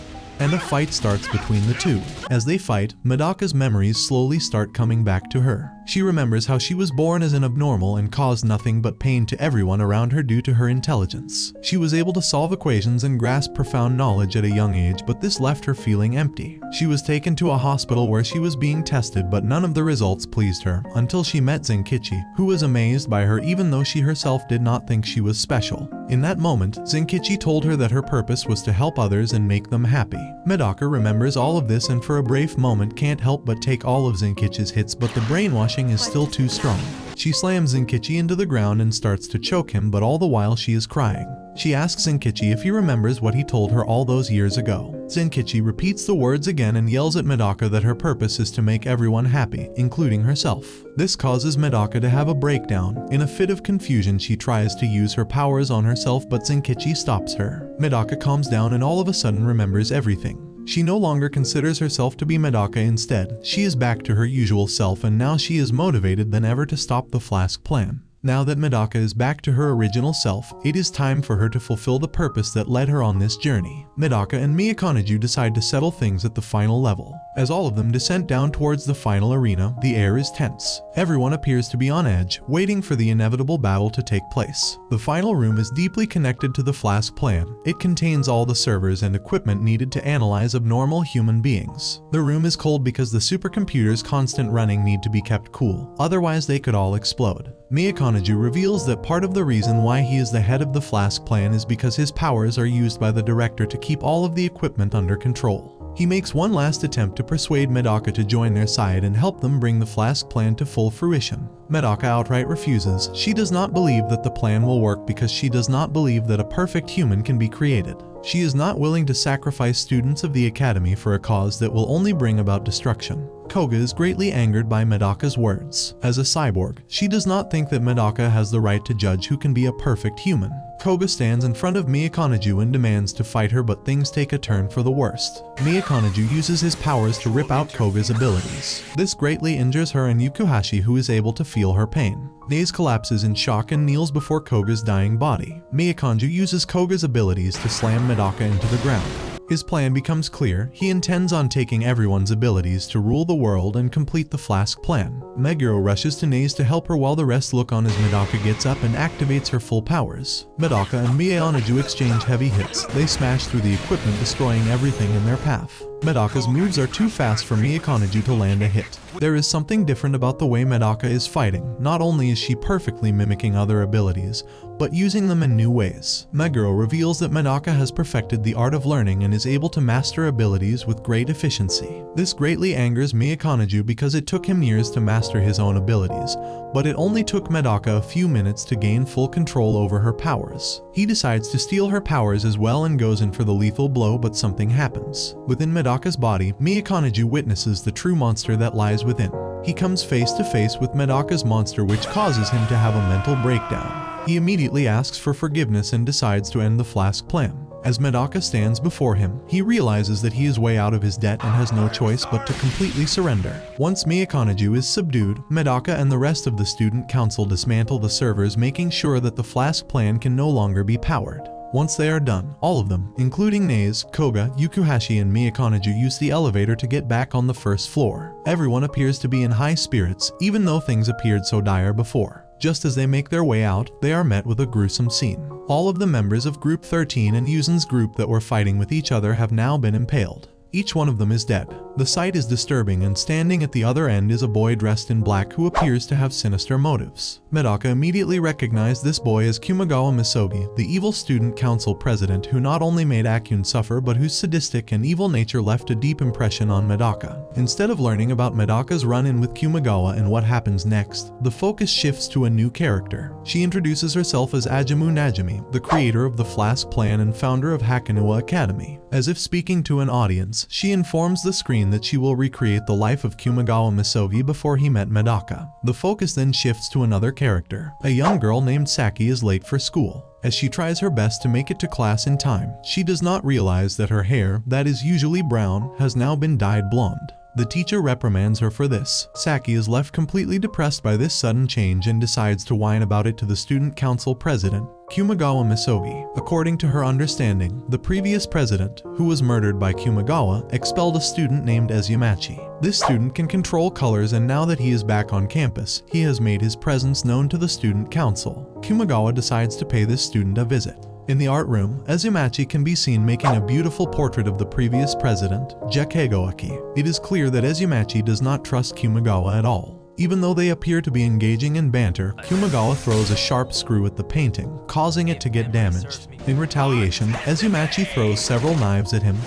and a fight starts between the two. As they fight, Medaka's memories slowly start coming back to her. She remembers how she was born as an abnormal and caused nothing but pain to everyone around her due to her intelligence. She was able to solve equations and grasp profound knowledge at a young age, but this left her feeling empty. She was taken to a hospital where she was being tested, but none of the results pleased her, until she met Zenkichi, who was amazed by her even though she herself did not think she was special. In that moment, Zenkichi told her that her purpose was to help others and make them happy. Medaka remembers all of this and for a brief moment can't help but take all of Zenkichi's hits, but the brainwashing is still too strong. She slams Zenkichi into the ground and starts to choke him, but all the while she is crying. She asks Zenkichi if he remembers what he told her all those years ago. Zenkichi repeats the words again and yells at Medaka that her purpose is to make everyone happy, including herself. This causes Medaka to have a breakdown. In a fit of confusion, she tries to use her powers on herself, but Zenkichi stops her. Medaka calms down and all of a sudden remembers everything. She no longer considers herself to be Medaka. Instead, she is back to her usual self, and now she is motivated than ever to stop the flask plan. Now that Medaka is back to her original self, it is time for her to fulfill the purpose that led her on this journey. Medaka and Myoga decide to settle things at the final level. As all of them descend down towards the final arena, the air is tense. Everyone appears to be on edge, waiting for the inevitable battle to take place. The final room is deeply connected to the flask plan. It contains all the servers and equipment needed to analyze abnormal human beings. The room is cold because the supercomputers' constant running need to be kept cool, otherwise they could all explode. Myoga reveals that part of the reason why he is the head of the flask plan is because his powers are used by the director to keep all of the equipment under control. He makes one last attempt to persuade Medaka to join their side and help them bring the flask plan to full fruition. Medaka outright refuses. She does not believe that the plan will work because she does not believe that a perfect human can be created. She is not willing to sacrifice students of the academy for a cause that will only bring about destruction. Koga is greatly angered by Medaka's words. As a cyborg, she does not think that Medaka has the right to judge who can be a perfect human. Koga stands in front of Myoga and demands to fight her, but things take a turn for the worst. Myoga uses his powers to rip out Koga's abilities. This greatly injures her and Yukuhashi, who is able to feel her pain. Naze collapses in shock and kneels before Koga's dying body. Myoga uses Koga's abilities to slam Medaka into the ground. His plan becomes clear. He intends on taking everyone's abilities to rule the world and complete the flask plan. Meguro rushes to Naze to help her while the rest look on as Medaka gets up and activates her full powers. Medaka and Myoga exchange heavy hits. They smash through the equipment, destroying everything in their path. Medaka's moves are too fast for Myoga to land a hit. There is something different about the way Medaka is fighting. Not only is she perfectly mimicking other abilities, but using them in new ways. Meguro reveals that Medaka has perfected the art of learning and is able to master abilities with great efficiency. This greatly angers Myoga because it took him years to master his own abilities, but it only took Medaka a few minutes to gain full control over her powers. He decides to steal her powers as well and goes in for the lethal blow, but something happens. Within Medaka's body, Myoga witnesses the true monster that lies within. He comes face to face with Medaka's monster, which causes him to have a mental breakdown. He immediately asks for forgiveness and decides to end the flask plan. As Medaka stands before him, he realizes that he is way out of his debt and has no choice but to completely surrender. Once Myoga is subdued, Medaka and the rest of the student council dismantle the servers, making sure that the flask plan can no longer be powered. Once they are done, all of them, including Naze, Koga, Yukuhashi, and Myoga, use the elevator to get back on the first floor. Everyone appears to be in high spirits, even though things appeared so dire before. Just as they make their way out, they are met with a gruesome scene. All of the members of Group 13 and Uzen's group that were fighting with each other have now been impaled. Each one of them is dead. The sight is disturbing, and standing at the other end is a boy dressed in black who appears to have sinister motives. Medaka immediately recognized this boy as Kumagawa Misogi, the evil student council president who not only made Akune suffer but whose sadistic and evil nature left a deep impression on Medaka. Instead of learning about Medaka's run-in with Kumagawa and what happens next, the focus shifts to a new character. She introduces herself as Ajamu Najimi, the creator of the Flask Plan and founder of Hakunoa Academy. As if speaking to an audience, she informs the screen that she will recreate the life of Kumagawa Misogi before he met Medaka. The focus then shifts to another character. A young girl named Saki is late for school. As she tries her best to make it to class in time, she does not realize that her hair, that is usually brown, has now been dyed blonde. The teacher reprimands her for this. Saki is left completely depressed by this sudden change and decides to whine about it to the student council president, Kumagawa Misogi. According to her understanding, the previous president, who was murdered by Kumagawa, expelled a student named Ezumachi. This student can control colors, and now that he is back on campus, he has made his presence known to the student council. Kumagawa decides to pay this student a visit. In the art room, Ezumachi can be seen making a beautiful portrait of the previous president, Jekegoaki. It is clear that Ezumachi does not trust Kumagawa at all. Even though they appear to be engaging in banter, Kumagawa throws a sharp screw at the painting, causing it to get damaged. In retaliation, Ezumachi throws several knives at him,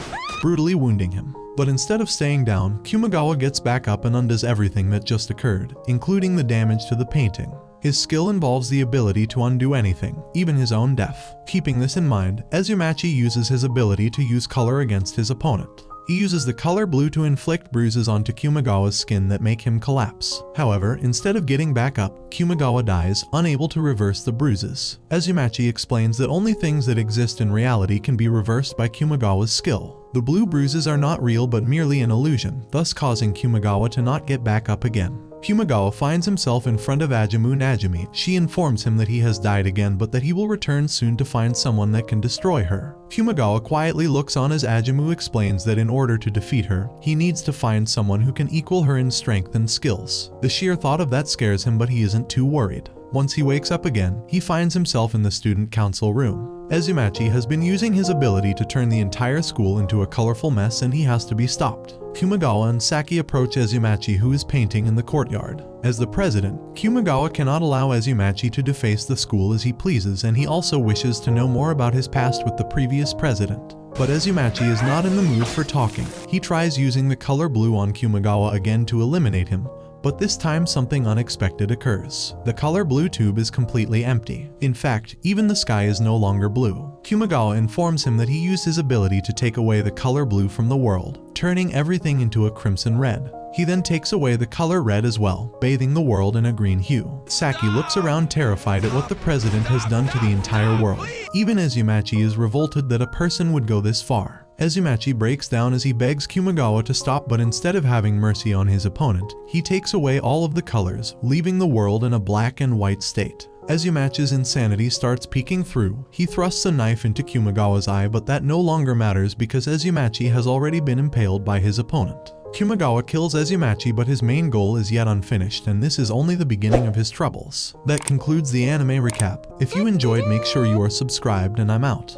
brutally wounding him. But instead of staying down, Kumagawa gets back up and undoes everything that just occurred, including the damage to the painting. His skill involves the ability to undo anything, even his own death. Keeping this in mind, Ezumachi uses his ability to use color against his opponent. He uses the color blue to inflict bruises onto Kumagawa's skin that make him collapse. However, instead of getting back up, Kumagawa dies, unable to reverse the bruises. Ezumachi explains that only things that exist in reality can be reversed by Kumagawa's skill. The blue bruises are not real but merely an illusion, thus causing Kumagawa to not get back up again. Kumagawa finds himself in front of Ajamu Najimi. She informs him that he has died again, but that he will return soon to find someone that can destroy her. Kumagawa quietly looks on as Ajamu explains that in order to defeat her, he needs to find someone who can equal her in strength and skills. The sheer thought of that scares him, but he isn't too worried. Once he wakes up again, he finds himself in the student council room. Ezumachi has been using his ability to turn the entire school into a colorful mess, and he has to be stopped. Kumagawa and Saki approach Ezumachi, who is painting in the courtyard. As the president, Kumagawa cannot allow Ezumachi to deface the school as he pleases, and he also wishes to know more about his past with the previous president. But Ezumachi is not in the mood for talking. He tries using the color blue on Kumagawa again to eliminate him, but this time something unexpected occurs. The color blue tube is completely empty. In fact, even the sky is no longer blue. Kumagawa informs him that he used his ability to take away the color blue from the world, turning everything into a crimson red. He then takes away the color red as well, bathing the world in a green hue. Saki looks around terrified at what the president has done to the entire world. Even Ezumachi is revolted that a person would go this far. Ezumachi breaks down as he begs Kumagawa to stop, but instead of having mercy on his opponent, he takes away all of the colors, leaving the world in a black and white state. Ezumachi's insanity starts peeking through. He thrusts a knife into Kumagawa's eye, but that no longer matters because Ezumachi has already been impaled by his opponent. Kumagawa kills Ezumachi, but his main goal is yet unfinished, and this is only the beginning of his troubles. That concludes the anime recap. If you enjoyed, make sure you are subscribed, and I'm out.